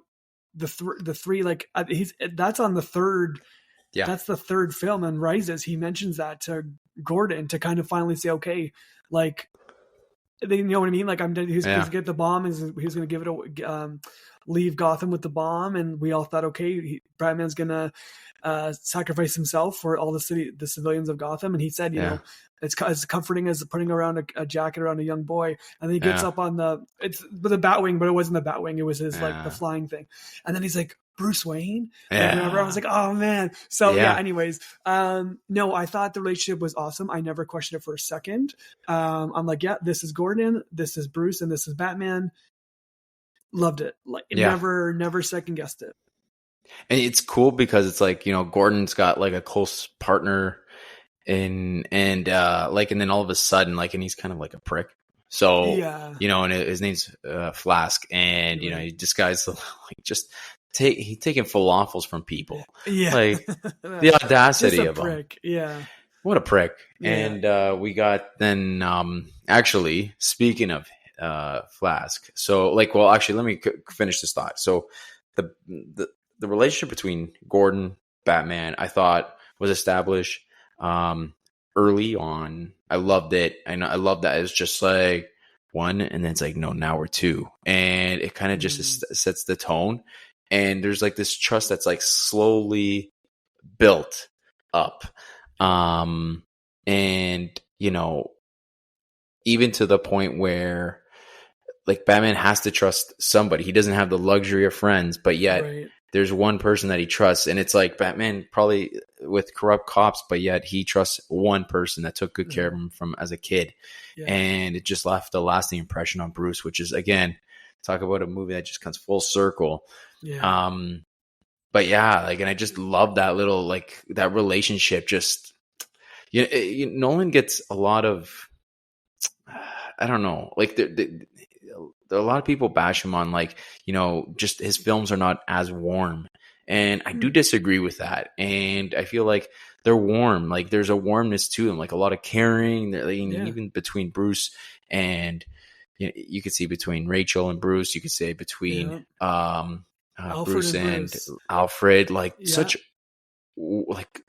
the three. Like that's on the third. Yeah. That's the third film, and Rises. He mentions that to Gordon to kind of finally say, okay, like, you know what I mean? Like, he's going to get the bomb, he's going to give it leave Gotham with the bomb, and we all thought, okay, Batman's going to sacrifice himself for all the civilians of Gotham, and he said, you know, it's as comforting as putting around a jacket around a young boy, and then he gets up on the Batwing, but it wasn't the Batwing, it was his like the flying thing, and then he's like, Bruce Wayne. I remember I was like, oh man. So anyways, no, I thought the relationship was awesome. I never questioned it for a second. I'm like, yeah, this is Gordon, this is Bruce, and this is Batman. Loved it. Like never second guessed it. And it's cool because it's like, Gordon's got like a close partner and then all of a sudden, like, and he's kind of like a prick. So, and his name's Flask, and he disguised like just he's taking falafels from people. Like the audacity of him. Yeah. What a prick. Yeah. And we got then actually, speaking of Flask. So like, well, actually, let me finish this thought. So the relationship between Gordon, Batman, I thought was established early on. I loved it. And I love that it's just like one, and then it's like, no, now we're two. And it kind of just sets the tone. And there's like this trust that's like slowly built up. And, even to the point where like Batman has to trust somebody. He doesn't have the luxury of friends, but yet there's one person that he trusts. And it's like Batman probably with corrupt cops, but yet he trusts one person that took good care of him from as a kid. Yeah. And it just left a lasting impression on Bruce, which is, again, talk about a movie that just comes full circle. Yeah. But yeah, like, and I just love that little, like, that relationship. Just, Nolan gets a lot of, I don't know, like, a lot of people bash him on, like, just his films are not as warm. And I do disagree with that. And I feel like they're warm. Like, there's a warmness to them, like a lot of caring. Even between Bruce and, you could see between Rachel and Bruce, you could say between Bruce and Alfred, like such like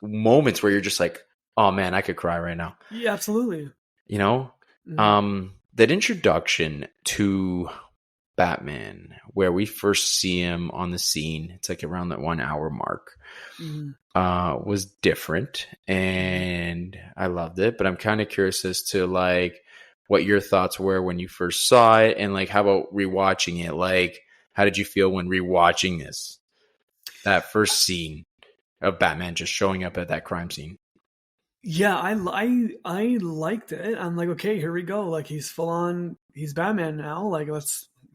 moments where you're just like, oh man, I could cry right now. Yeah, absolutely. That introduction to Batman, where we first see him on the scene, it's like around that 1 hour mark, was different, and I loved it. But I'm kind of curious as to like what your thoughts were when you first saw it, and like how about rewatching it? Like, how did you feel when rewatching that first scene of Batman just showing up at that crime scene? Yeah, I liked it. I'm like, okay, here we go. Like, he's full on, he's Batman now. Like,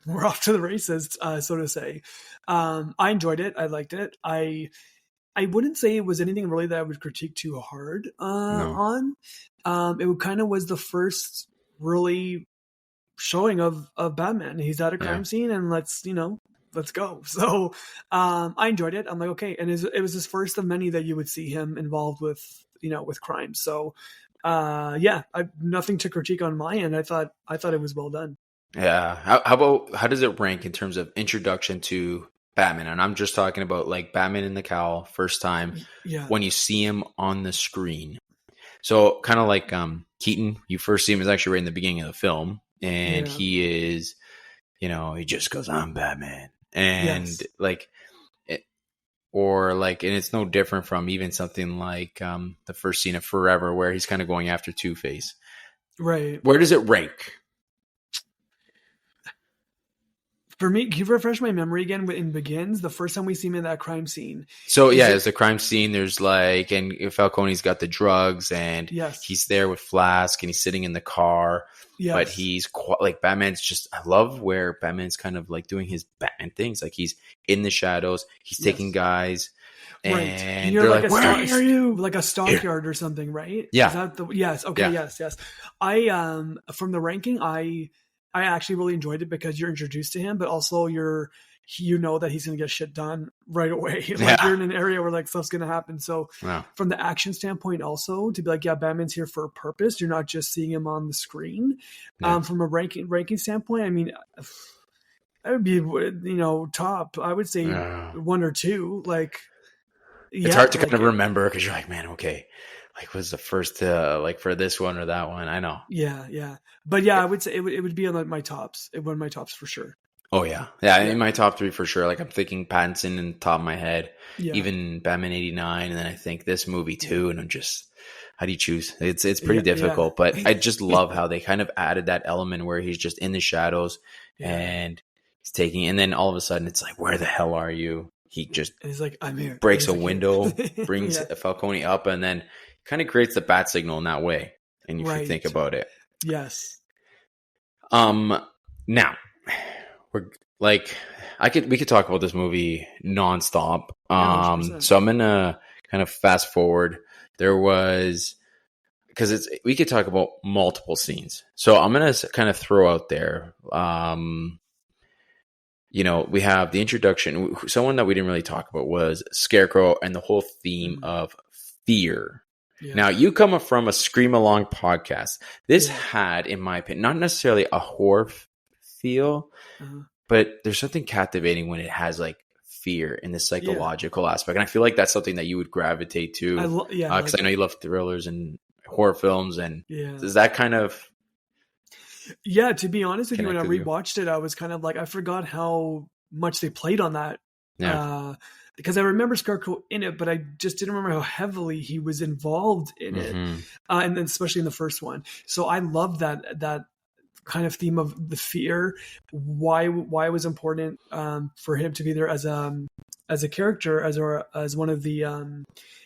we're off to the races, so to say. I enjoyed it. I liked it. I wouldn't say it was anything really that I would critique too hard on. It kind of was the first really showing of Batman. He's at a crime scene, and let's go. So I enjoyed it. I'm like, okay. And it was his first of many that you would see him involved with, with crime. So I've nothing to critique on my end. I thought it was well done. Yeah. How does it rank in terms of introduction to Batman? And I'm just talking about like Batman in the cowl, first time when you see him on the screen. So kind of like Keaton, you first see him is actually right in the beginning of the film. And he is, he just goes, I'm Batman. and Yes. like it, or like, and it's no different from even something like the first scene of Forever, where he's kind of going after Two-Face. Right. Where does it rank? For me, can you refresh my memory again in Begins? The first time we see him in that crime scene. So yeah, it- it's a crime scene. There's like, and Falcone's got the drugs, and Yes. he's there with Flask, and he's sitting in the car. Yes. But he's like, Batman's just, I love where Batman's kind of like doing his Batman things. Like, he's in the shadows, he's taking Yes. guys, Right. and You're they're like like, a where are you? like a stockyard or something, right? Yeah. Is that yes. Okay. Yeah. Yes. I from the ranking, I actually really enjoyed it because you're introduced to him, but also you know that he's going to get shit done right away. Like, you're in an area where like stuff's going to happen. So from the action standpoint, also to be like, yeah, Batman's here for a purpose. You're not just seeing him on the screen. Yeah. From a ranking standpoint, I mean, I would be, top. I would say 1 or 2. Like, it's hard to kind of remember because you're like, man, okay, like, was the first like for this one or that one? I know. Yeah. But yeah, I would say it would be on like my tops. One of my tops for sure. Oh yeah. In my top 3 for sure. Like, I'm thinking Pattinson in the top of my head, even Batman 89, and then I think this movie too. And I'm just, how do you choose? It's pretty difficult, but I just love how they kind of added that element where he's just in the shadows and he's taking, and then all of a sudden it's like, where the hell are you? He just, and he's like, I'm here. Breaks a window, brings Falcone up, and then kind of creates the bat signal in that way. And if you think about it, yes. Now we're like, we could talk about this movie nonstop. So I'm gonna kind of fast forward. There was, because we could talk about multiple scenes. So I'm gonna kind of throw out there. We have the introduction. Someone that we didn't really talk about was Scarecrow and the whole theme of fear. Yeah. Now, you come from a Scream Along podcast. This had, in my opinion, not necessarily a horror feel, but there's something captivating when it has like fear in the psychological aspect. And I feel like that's something that you would gravitate to. Because I know you love thrillers and horror films. And is that kind of... Yeah, to be honest with you, when I rewatched it, I was kind of like, I forgot how much they played on that. Yeah. Because I remember Scarecrow in it, but I just didn't remember how heavily he was involved in it, and then especially in the first one. So I love that kind of theme of the fear. Why it was important for him to be there as a character, as one of the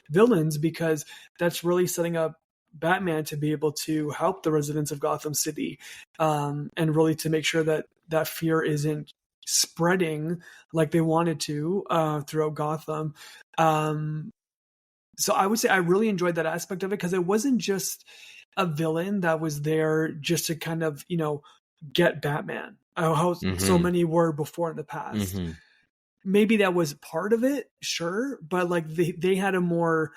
villains, because that's really setting up Batman to be able to help the residents of Gotham City, and really to make sure that fear isn't spreading like they wanted to throughout Gotham. So I would say I really enjoyed that aspect of it, because it wasn't just a villain that was there just to kind of, get Batman, how so many were before in the past. Maybe that was part of it, sure, but like they had a more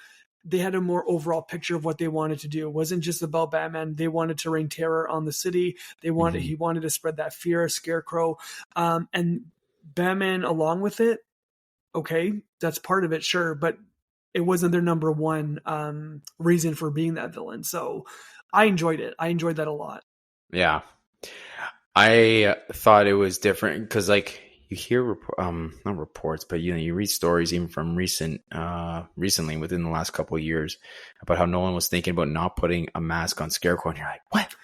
overall picture of what they wanted to do. It wasn't just about Batman. They wanted to rain terror on the city. He wanted to spread that fear, Scarecrow, and Batman along with it. Okay, that's part of it, sure, but it wasn't their number one reason for being that villain. So I enjoyed it. I enjoyed that a lot. Yeah, I thought it was different because, like, you hear not reports, but you read stories even from recently within the last couple of years about how Nolan was thinking about not putting a mask on Scarecrow, and you're like, what?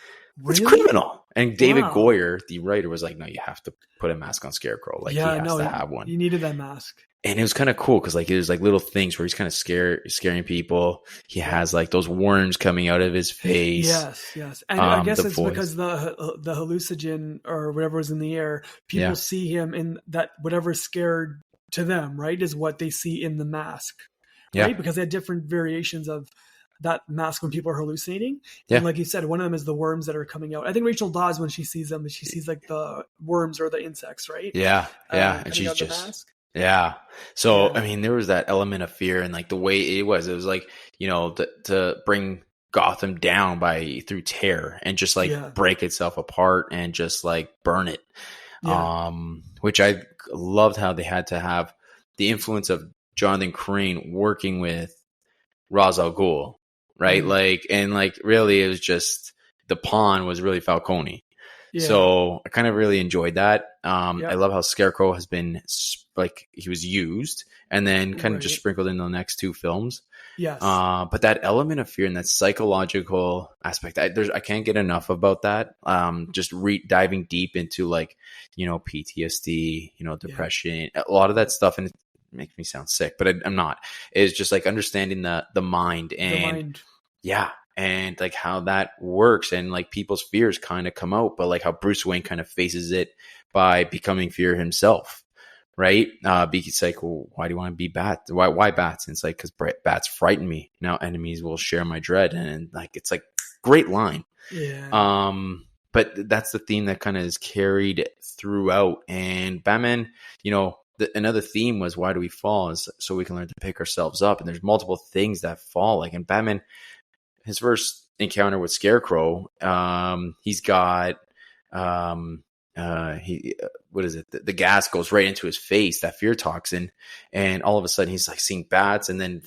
It's criminal. And David Goyer, the writer, was like, no, you have to put a mask on Scarecrow. Like, he has to have one. You needed that mask. And it was kind of cool because, like, there's like little things where he's kind of scaring people. He has like those worms coming out of his face. Yes. And I guess it's because the hallucinogen or whatever was in the air, people see him in that whatever's scared to them, right, is what they see in the mask. Right? Yeah. Because they had different variations of that mask when people are hallucinating. Yeah. And like you said, one of them is the worms that are coming out. I think Rachel Dawes, when she sees them, she sees like the worms or the insects, right? Yeah. And she's just... mask. Yeah. So, I mean, there was that element of fear, and like the way it was like, to bring Gotham down through terror and just like break itself apart and just like burn it. Yeah. Which I loved how they had to have the influence of Jonathan Crane working with Ra's al Ghul, right? Like, and like really it was just the pawn was really Falcone. Yeah. So I kind of really enjoyed that. Yep. I love how Scarecrow has been like he was used and then kind of just Right. sprinkled in the next two films. Yes. But that element of fear and that psychological aspect, I can't get enough about that. Just diving deep into like, PTSD, depression, a lot of that stuff. And it makes me sound sick, but I'm not. It's just like understanding the mind and The mind. yeah. And like how that works and like people's fears kind of come out, but like how Bruce Wayne kind of faces it by becoming fear himself. Right? It's like, well, why do you want to be bats? Why bats? And it's like, because bats frighten me. Now enemies will share my dread. And like, it's like, great line. Yeah. But that's the theme that kind of is carried throughout. And Batman, another theme was why do we fall? Is so we can learn to pick ourselves up. And there's multiple things that fall. Like in Batman, his first encounter with Scarecrow, he's got, what is it? The gas goes right into his face, that fear toxin. And all of a sudden he's like seeing bats and then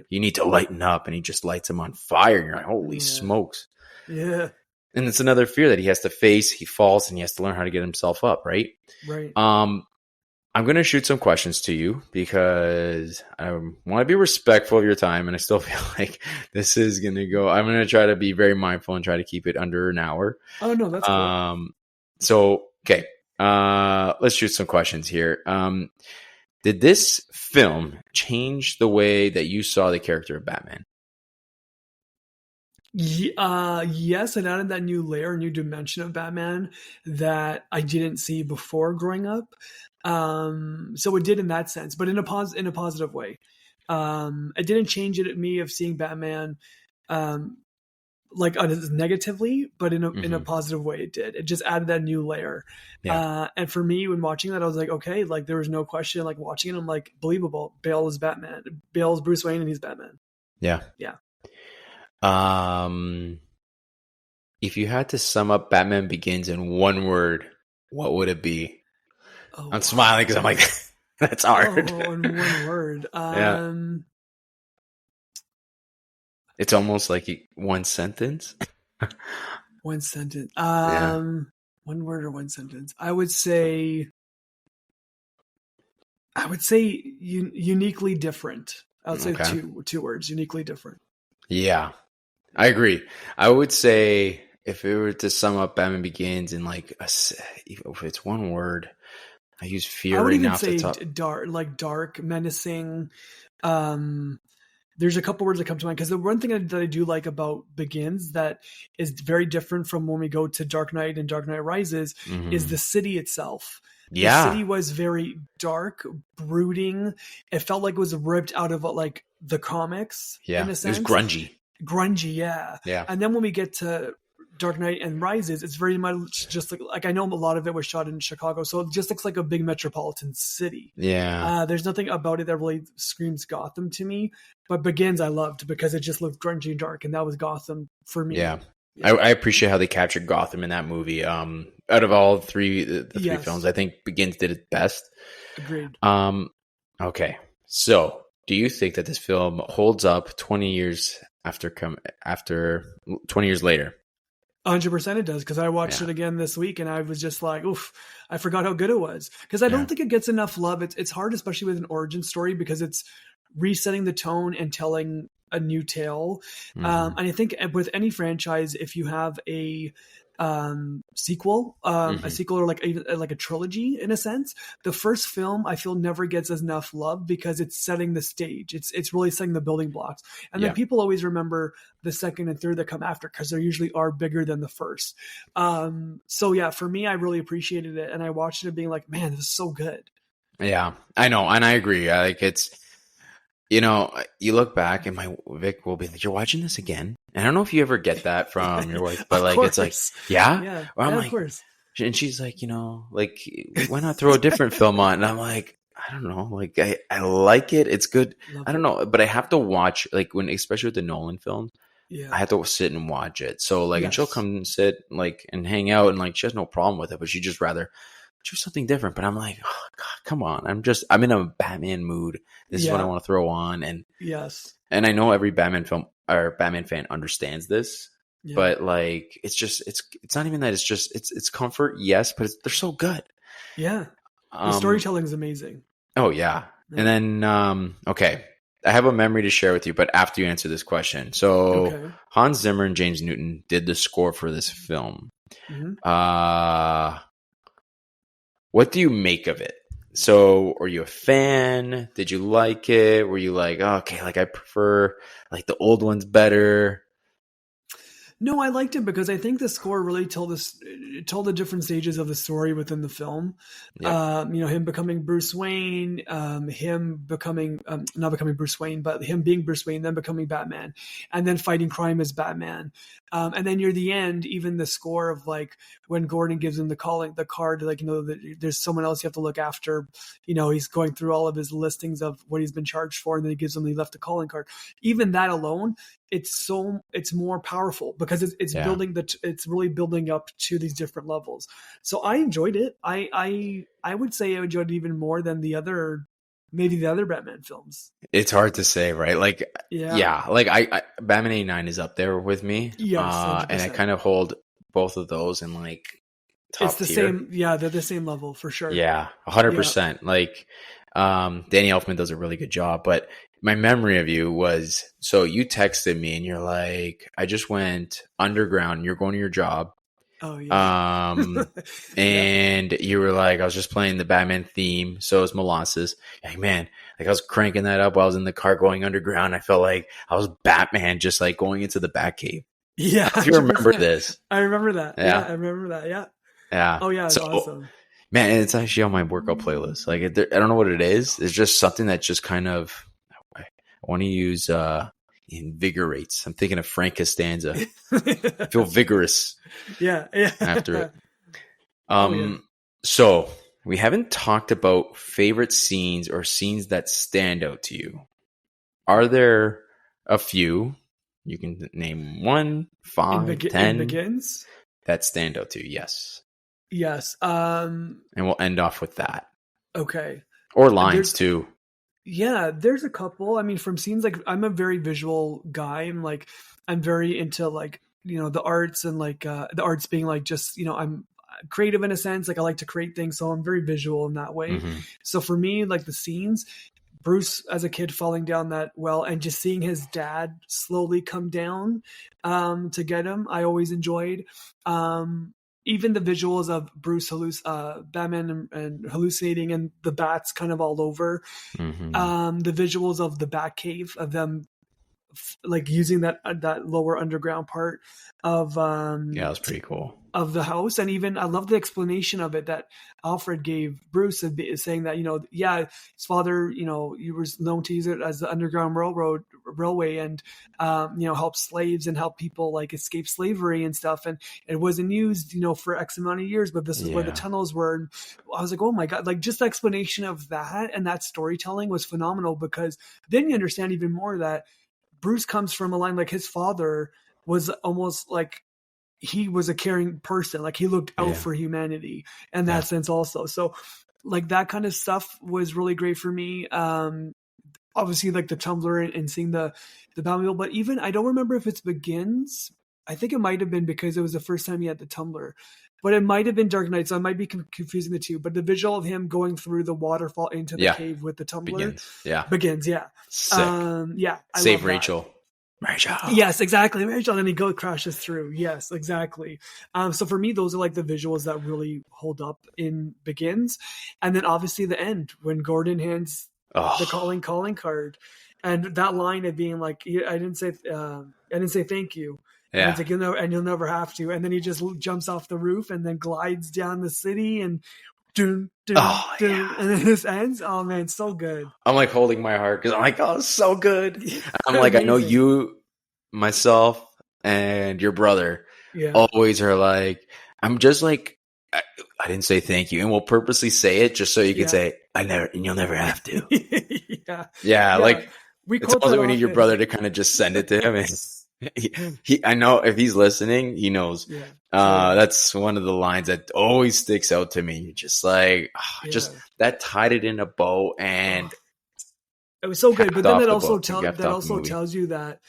you need to lighten up and he just lights him on fire. And you're like, holy smokes. Yeah. And it's another fear that he has to face. He falls and he has to learn how to get himself up. Right. Right. I'm going to shoot some questions to you because I want to be respectful of your time. And I still feel like this is going to go, I'm going to try to be very mindful and try to keep it under an hour. Oh, no, that's cool. So, okay. Let's shoot some questions here. Did this film change the way that you saw the character of Batman? Yes, it added that new layer, new dimension of Batman that I didn't see before growing up. So it did in that sense, but in a positive way. It didn't change it at me of seeing Batman, like negatively, but in a positive way. It did. It just added that new layer. Yeah. And for me, when watching that, I was like, okay, like there was no question. Like watching it, I'm like, believable. Bale is Batman. Bale is Bruce Wayne, and he's Batman. Yeah. Yeah. If you had to sum up Batman Begins in one word, what would it be? Oh, I'm smiling because I'm like, that's hard. Oh, in one word. Yeah. It's almost like one sentence. One sentence. Yeah. One word or one sentence. I would say uniquely different. I would say two words, uniquely different. Yeah, I agree. I would say if it were to sum up Batman Begins in like if it's one word, I use fear. I would right even now say dark, menacing. There's a couple words that come to mind because the one thing that I do like about Begins that is very different from when we go to Dark Knight and Dark Knight Rises is the city itself. Yeah. The city was very dark, brooding. It felt like it was ripped out of like the comics. Yeah, in a sense. It was grungy. Grungy, yeah. Yeah. And then when we get to Dark Knight and Rises, it's very much just like I know a lot of it was shot in Chicago, so it just looks like a big metropolitan city. Yeah. There's nothing about it that really screams Gotham to me. But Begins I loved because it just looked grungy and dark, and that was Gotham for me. Yeah. I appreciate how they captured Gotham in that movie. Out of all the three films, I think Begins did it best. Agreed. Okay. So, do you think that this film holds up 20 years after 20 years later? 100% it does, because I watched it again this week and I was just like, oof, I forgot how good it was. Because I don't think it gets enough love. It's hard, especially with an origin story, because it's resetting the tone and telling a new tale. And I think with any franchise, if you have a sequel, a sequel or like a trilogy in a sense, the first film I feel never gets enough love because it's setting the stage. It's really setting the building blocks, and then people always remember the second and third that come after because they usually are bigger than the first. So yeah, for me, I really appreciated it, and I watched it being like, man, this is so good. Yeah, I know, and I agree. Like it's. You look back and my Vic will be like, "You're watching this again?" And I don't know if you ever get that from your wife, but like, it's like, yeah, or I'm like, of course. And she's like, like, why not throw a different film on? And I'm like, I don't know, like, I like it. It's good. I don't know, but I have to watch, like, especially with the Nolan films, I have to sit and watch it. So like, and she'll come and sit like and hang out, and like, she has no problem with it, but she just rather choose something different. But I'm like, oh God, come on. I'm in a Batman mood. This is what I want to throw on. And yes. And I know every Batman film or Batman fan understands this. Yeah. but like it's not even that. It's comfort, yes, but they're so good. Yeah. The storytelling is amazing. Oh yeah. Yeah. And then okay, I have a memory to share with you, but after you answer this question. So Okay. Hans Zimmer and James Newton did the score for this film. Mhm. What do you make of it? So, are you a fan? Did you like it? Were you like, oh, okay, like I prefer like the old ones better? No, I liked it because I think the score really told the different stages of the story within the film. Yeah. Him becoming Bruce Wayne, him becoming not becoming Bruce Wayne, but him being Bruce Wayne, then becoming Batman, and then fighting crime as Batman. And then near the end, even the score of like when Gordon gives him the card, like, that there's someone else you have to look after. He's going through all of his listings of what he's been charged for, and then he left the calling card. Even that alone, it's more powerful because it's really building up to these different levels. So I enjoyed it. I would say I enjoyed it even more than the other Batman films. It's hard to say, right? Like, yeah, like I Batman 89 is up there with me. Yes, and I kind of hold both of those in like top it's the tier. same. Yeah, they're the same level for sure. Yeah, 100%. Like, Danny Elfman does a really good job, but my memory of you was, so you texted me and you're like, I just went underground. You're going to your job. Oh yeah. And you were like, I was just playing the Batman theme. So is Molasses. Like, man, like I was cranking that up while I was in the car going underground. I felt like I was Batman, just like going into the Batcave. Yeah. If you remember this. I remember that. Yeah. I remrember that. Yeah. Yeah. Oh yeah. It's awesome. Man, it's actually on my workout playlist. Like, I don't know what it is. It's just something that just kind of, I want to use invigorates. I'm thinking of Frank Costanza. I feel vigorous. Yeah. After it. So we haven't talked about favorite scenes or scenes that stand out to you. Are there a few? You can name 1, 5, 10 in Begins that stand out to you. Yes. And we'll end off with that. Okay. Or lines too. Yeah, there's a couple. I mean, from scenes, like, I'm a very visual guy. I'm very into like, the arts, and like the arts being like just, I'm creative in a sense. Like, I like to create things, so I'm very visual in that way. Mm-hmm. So for me, like the scenes, Bruce as a kid falling down that well and just seeing his dad slowly come down to get him, I always enjoyed. Even the visuals of Bruce Batman and hallucinating, and the bats kind of all over. Mm-hmm. The visuals of the Batcave, of them like using that lower underground part of Yeah, it was pretty cool. Of the house. And even I love the explanation of it that Alfred gave Bruce, saying that, his father, he was known to use it as the Underground Railway, and help slaves and help people like escape slavery and stuff, and it wasn't used for X amount of years, but this is where the tunnels were. And I was like, oh my god, like just the explanation of that and that storytelling was phenomenal, because then you understand even more that Bruce comes from a line like his father was almost like he was a caring person. Like, he looked out for humanity in that sense also. So like that kind of stuff was really great for me. Obviously like the Tumbler and seeing the Batmobile, but even I don't remember if it's Begins. I think it might have been because it was the first time he had the Tumbler, but it might have been Dark Knight. So I might be confusing the two, but the visual of him going through the waterfall into the cave with the Tumbler Begins. Yeah. Sick. I Save love Rachel. That. Rachel. Yes, exactly. Rachel, and he crashes through. Yes, exactly. So for me, those are like the visuals that really hold up in Begins. And then obviously the end when Gordon hands the calling card, and that line of being like, I didn't say thank you. Yeah. And it's like, you'll never have to. And then he just jumps off the roof and then glides down the city and and then this ends. Oh man, so good. I'm like holding my heart because I'm like, oh, it's so good. I'm like, I know you, myself, and your brother always are like, I'm just like, I didn't say thank you, and we'll purposely say it just so you can say, and you'll never have to. Like it's almost like we need your brother to kind of just send it to him. And he I know if he's listening, he knows. That's one of the lines that always sticks out to me. You're just like, just that tied it in a bow, and it was so good. But then that also tells you that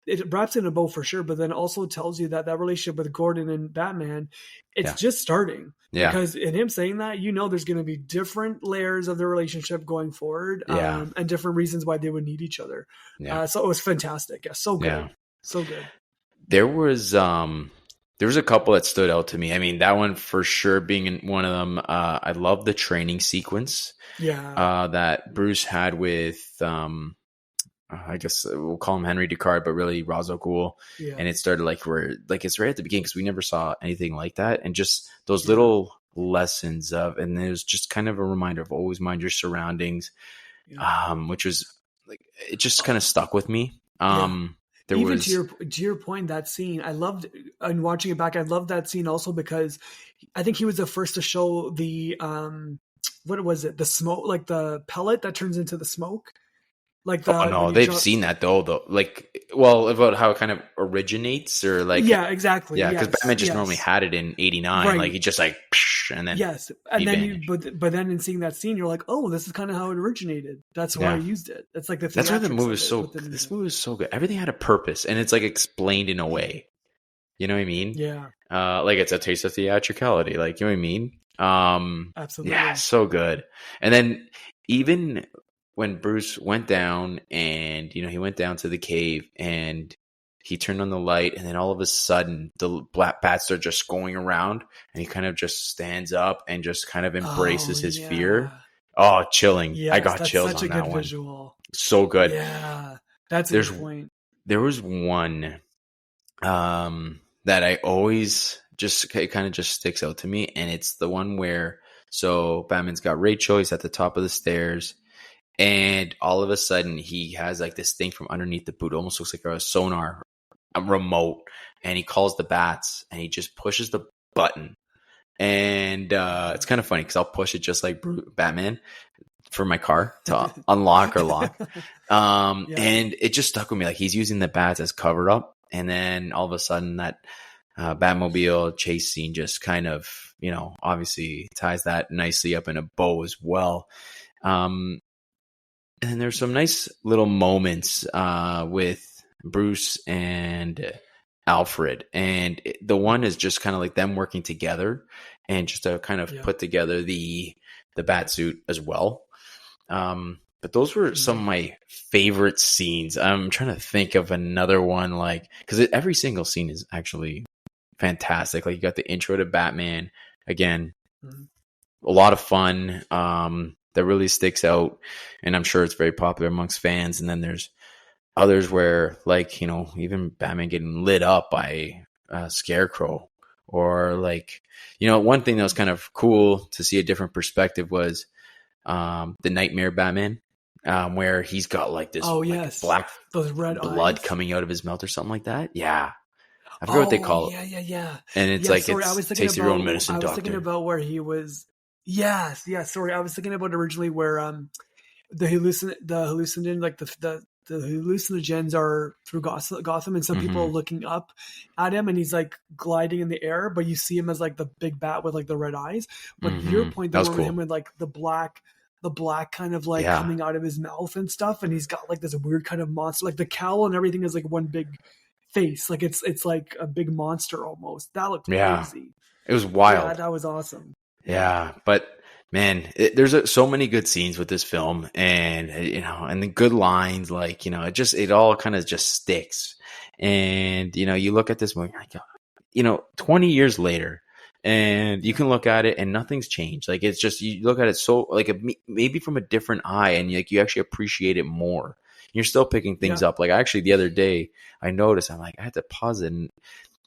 it wraps in a bow for sure, but then also tells you that relationship with Gordon and Batman, it's just starting. Yeah. Because in him saying that, there's going to be different layers of the relationship going forward, and different reasons why they would need each other. Yeah. So it was fantastic. Yeah, so good. Yeah. So good. There was a couple that stood out to me. I mean, that one for sure being one of them. I love the training sequence. Yeah. That Bruce had with I guess we'll call him Henry Descartes, but really Ra's al Ghul. Yeah. And it started it's right at the beginning because we never saw anything like that. And just those little lessons and it was just kind of a reminder of always mind your surroundings, which was like, it just kind of stuck with me. Even to your point, that scene, I loved, and watching it back, I loved that scene also because I think he was the first to show the, what was it? The smoke, like the pellet that turns into the smoke. Like they've seen that though. Like, well, about how it kind of originates or like, yeah, exactly. Yeah, because Batman just normally had it in '89. Right. Like he just like, and then and then but then in seeing that scene, you're like, oh, this is kind of how it originated. That's why I used it. It's like that's why the movie is so. This movie is so good. Everything had a purpose, and it's like explained in a way. You know what I mean? Yeah. Like it's a taste of theatricality. Like, you know what I mean? Absolutely. Yeah, so good. And then even when Bruce went down and, he went down to the cave and he turned on the light and then all of a sudden the black bats are just going around and he kind of just stands up and just kind of embraces his fear. Oh, chilling. Yes, I got chills on that one. Visual. So good. Yeah. That's a good point. There was one that I always it kind of just sticks out to me. And it's the one where, so Batman's got Rachel, he's at the top of the stairs. And all of a sudden, he has like this thing from underneath the boot. It almost looks like a sonar, a remote. And he calls the bats and he just pushes the button. And it's kind of funny because I'll push it just like Batman for my car to unlock or lock. And it just stuck with me. Like he's using the bats as cover up. And then all of a sudden that Batmobile chase scene just kind of, obviously ties that nicely up in a bow as well. And there's some nice little moments with Bruce and Alfred. And the one is just kind of like them working together and just to kind of put together the bat suit as well. But those were some of my favorite scenes. I'm trying to think of another one, because every single scene is actually fantastic. Like you got the intro to Batman again, a lot of fun. That really sticks out, and I'm sure it's very popular amongst fans. And then there's others where, even Batman getting lit up by Scarecrow, or one thing that was kind of cool to see a different perspective was the Nightmare Batman, where he's got this black those red blood eyes coming out of his mouth or something like that. Yeah. I forget what they call it. Yeah. And it's it's taste your own medicine, doctor. I was thinking about where he was. Yes. Sorry, I was thinking about originally where the hallucinogen, like the hallucinogens are through Gotham, and some people are looking up at him, and he's like gliding in the air, but you see him as like the big bat with like the red eyes. But your point, that was cool. Him with like the black kind of coming out of his mouth and stuff, and he's got like this weird kind of monster, like the cowl and everything is like one big face, like it's like a big monster almost. That looked crazy. It was wild. Yeah, that was awesome. Yeah, but man, there's so many good scenes with this film, and and the good lines, it all kind of just sticks. And you look at this movie, 20 years later, and you can look at it and nothing's changed. Like it's just, you look at it so maybe from a different eye, and you actually appreciate it more. You're still picking things up. Like actually the other day I noticed, I had to pause it,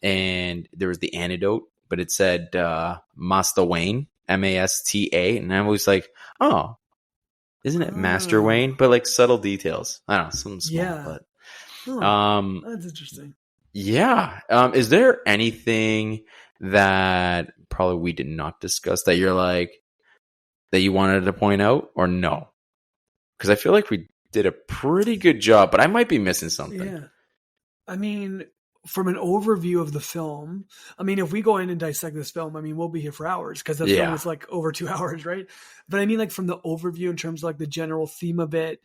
and there was the antidote, but it said Master Wayne, Masta, and I was like, oh, isn't it Master Wayne? But subtle details. I don't know, something small, but that's interesting. Yeah. Is there anything that probably we did not discuss that you're that you wanted to point out, or no? Because I feel like we did a pretty good job, but I might be missing something. Yeah. I mean, from an overview of the film, if we go in and dissect this film, we'll be here for hours because the film is over 2 hours, right? But from the overview in terms of the general theme of it,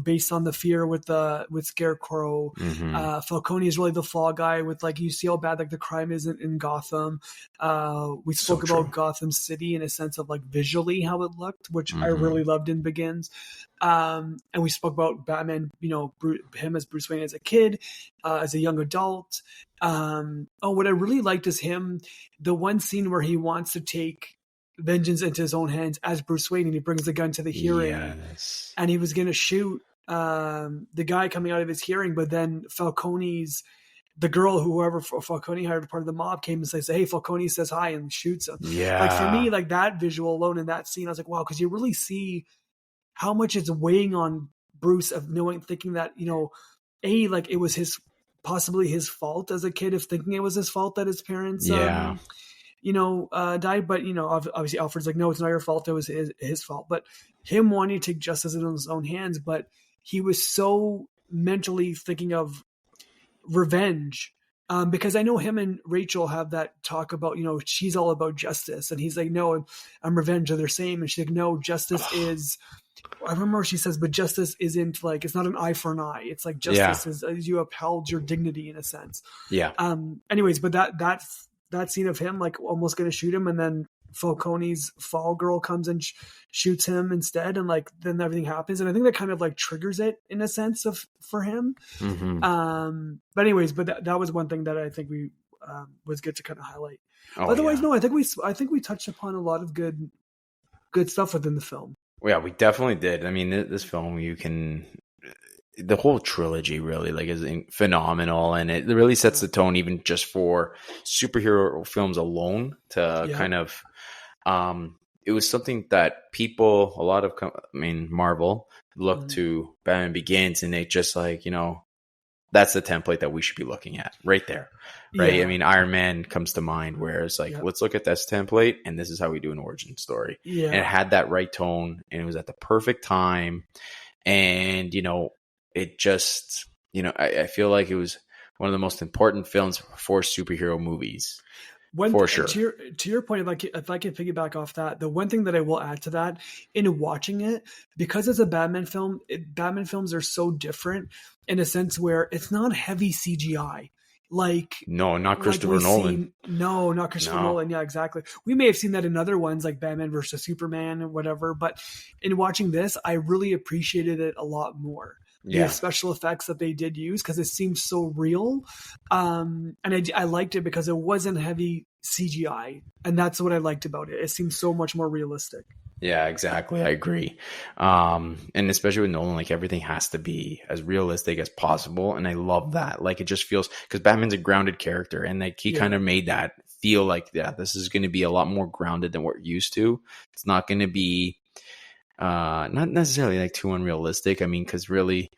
based on the fear with Scarecrow. Falcone is really the fall guy with like, you see how bad like the crime is in Gotham. We spoke about Gotham City in a sense of like visually how it looked, which I really loved in Begins. And we spoke about Batman, him as Bruce Wayne as a kid, as a young adult. What I really liked is the one scene where he wants to take vengeance into his own hands as Bruce Wayne, and he brings the gun to the hearing, and he was going to shoot the guy coming out of his hearing, but then the girl, whoever Falcone hired, part of the mob, came and says, "Hey, Falcone says hi," and shoots him. Yeah. Like for me, like that visual alone in that scene, I was like, wow, because you really see how much it's weighing on Bruce of thinking that, like it was possibly his fault as a kid, of thinking it was his fault that his parents, died. But, obviously Alfred's like, no, it's not your fault. It was his fault. But him wanting to take justice in his own hands, but he was so mentally thinking of revenge. Because I know him and Rachel have that talk about, she's all about justice. And he's like, no, I'm revenge. They're the same. And she's like, no, justice is, I remember she says, but justice isn't like, it's not an eye for an eye. It's like justice is you upheld your dignity in a sense. Yeah. Anyways, but that scene of him like almost going to shoot him, and then Falcone's fall girl comes and shoots him instead, and like then everything happens, and I think that kind of like triggers it in a sense for him. But anyways, that was one thing that I think we was good to kind of highlight. Otherwise, no, I think we touched upon a lot of good stuff within the film. Yeah, we definitely did. I mean, this film, the whole trilogy really like is phenomenal, and it really sets the tone even just for superhero films alone to kind of, it was something that Marvel looked to Batman Begins, and they just like, that's the template that we should be looking at right there. Right. Yeah. I mean, Iron Man comes to mind, where it's like, let's look at this template, and this is how we do an origin story. Yeah. And it had that right tone, and it was at the perfect time. And, it just, I feel like it was one of the most important films for superhero movies. For sure. To your point, if I can piggyback off that, the one thing that I will add to that, in watching it, because it's a Batman film, Batman films are so different in a sense where it's not heavy CGI. Like, no, not Christopher Nolan. Not Christopher Nolan. Yeah, exactly. We may have seen that in other ones like Batman versus Superman or whatever, but in watching this, I really appreciated it a lot more. The special effects that they did use, because it seemed so real. And I liked it because it wasn't heavy CGI. And that's what I liked about it. It seemed so much more realistic. Yeah, exactly. I agree. And especially with Nolan, like everything has to be as realistic as possible. And I love that. Like it just feels, because Batman's a grounded character, and like he kind of made that feel like, this is going to be a lot more grounded than what we're used to. It's not going to be not necessarily like too unrealistic. I mean, because really,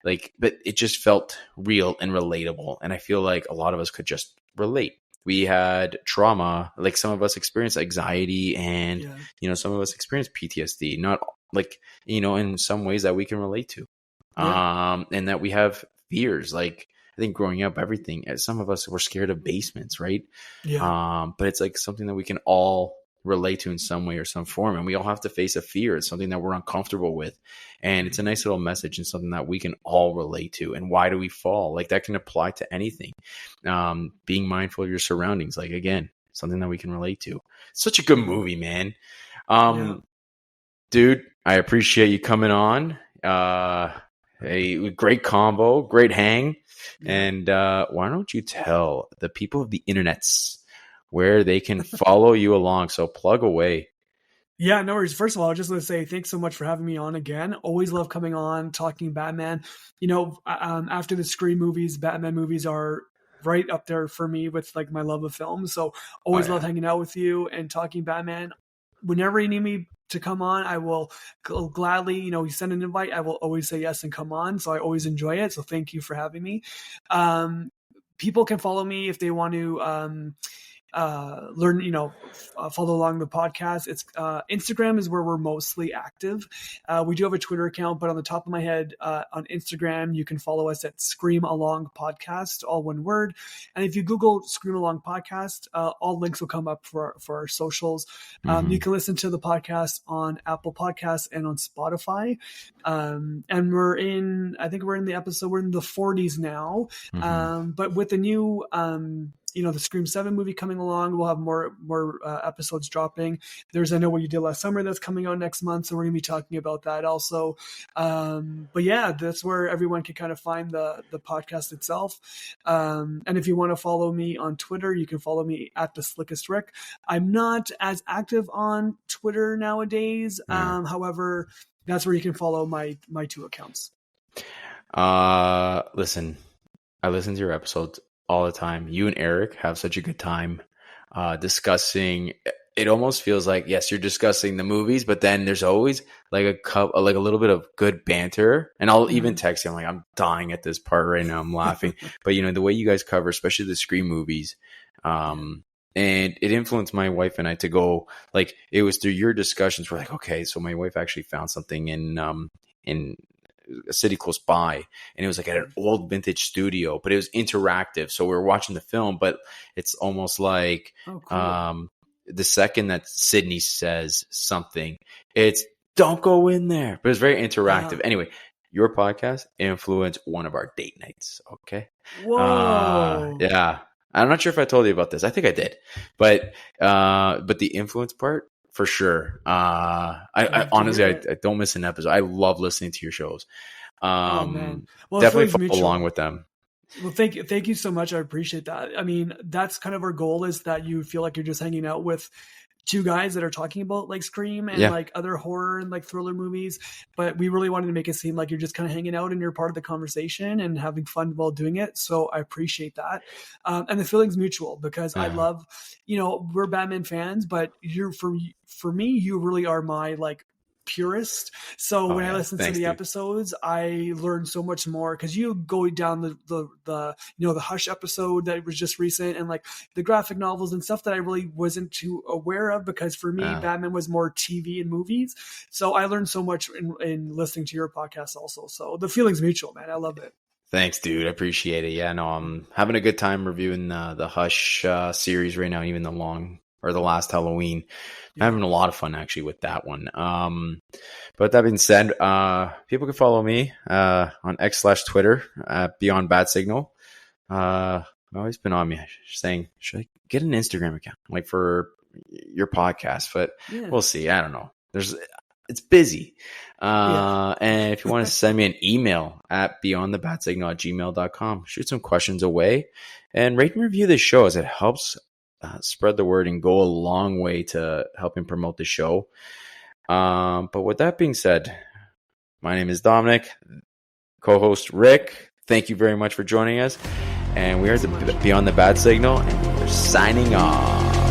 like, but it just felt real and relatable. And I feel like a lot of us could just relate. We had trauma, like some of us experienced anxiety, and some of us experienced PTSD. Not like, in some ways that we can relate to, and that we have fears. Like I think growing up, some of us were scared of basements, right? But it's like something that we can all relate to in some way or some form, and we all have to face a fear. It's something that we're uncomfortable with, and it's a nice little message and something that we can all relate to. And why do we fall? Like that can apply to anything. Being mindful of your surroundings, like again, something that we can relate to. Such a good movie, man. Dude, I appreciate you coming on. A great combo, great hang. And why don't you tell the people of the internets where they can follow you along? So plug away. Yeah, no worries. First of all, I just want to say thanks so much for having me on again. Always love coming on, talking Batman. After the Scream movies, Batman movies are right up there for me with like my love of film. So always love hanging out with you and talking Batman. Whenever you need me to come on, I will gladly, you send an invite. I will always say yes and come on. So I always enjoy it. So thank you for having me. People can follow me if they want to, learn, follow along the podcast. It's Instagram is where we're mostly active. We do have a Twitter account, but on the top of my head, on Instagram, you can follow us at Scream Along Podcast, all one word. And if you Google Scream Along Podcast, all links will come up for our socials. You can listen to the podcast on Apple Podcasts and on Spotify. And we're in the 40s now. But with the new, the Scream 7 movie coming along, we'll have more episodes dropping. There's I Know What You Did Last Summer that's coming out next month, so we're going to be talking about that also. But yeah, that's where everyone can kind of find the podcast itself. And if you want to follow me on Twitter, you can follow me at The Slickest Rick. I'm not as active on Twitter nowadays. However, that's where you can follow my two accounts. Listen, I listen to your episodes all the time. You and Eric have such a good time discussing. It almost feels like, yes, you're discussing the movies, but then there's always like a little bit of good banter. And I'll even text you. I'm like, I'm dying at this part right now. I'm laughing. But the way you guys cover, especially the Scream movies, and it influenced my wife and I to go, like, it was through your discussions. We're like, okay, so my wife actually found something in a city close by, and it was like at an old vintage studio, but it was interactive. So we were watching the film, but it's almost like, the second that Sydney says something, it's don't go in there, but it's very interactive. Anyway, your podcast influenced one of our date nights. Okay. Whoa. Yeah. I'm not sure if I told you about this. I think I did, but the influence part, for sure. I honestly, I don't miss an episode. I love listening to your shows. Man. Well, definitely follow along with them. Well, thank you so much. I appreciate that. I mean, that's kind of our goal, is that you feel like you're just hanging out with two guys that are talking about like Scream and like other horror and like thriller movies. But we really wanted to make it seem like you're just kind of hanging out and you're part of the conversation and having fun while doing it. So I appreciate that. And the feeling's mutual, because I love, we're Batman fans, but for me, you really are my like purist. So when I listen to the episodes, I learn so much more, because you go down the Hush episode that was just recent, and like the graphic novels and stuff that I really wasn't too aware of, because for me Batman was more TV and movies. So I learned so much in listening to your podcast also. So the feeling's mutual, man. I love it. Thanks, dude. I appreciate it. Yeah, no, I'm having a good time reviewing the Hush series right now, even the last Halloween. I'm having a lot of fun actually with that one. But that being said, people can follow me on X/Twitter at Beyond Bat Signal. Always been on me saying, should I get an Instagram account like for your podcast? But we'll see. I don't know. It's busy. And if you want to send me an email at beyondthebatsignal@gmail.com, shoot some questions away and rate and review the show, as it helps spread the word and go a long way to helping promote the show. But with that being said, my name is Dominic, co-host Rick. Thank you very much for joining us. And we are Beyond the Bat Signal, and we're signing off.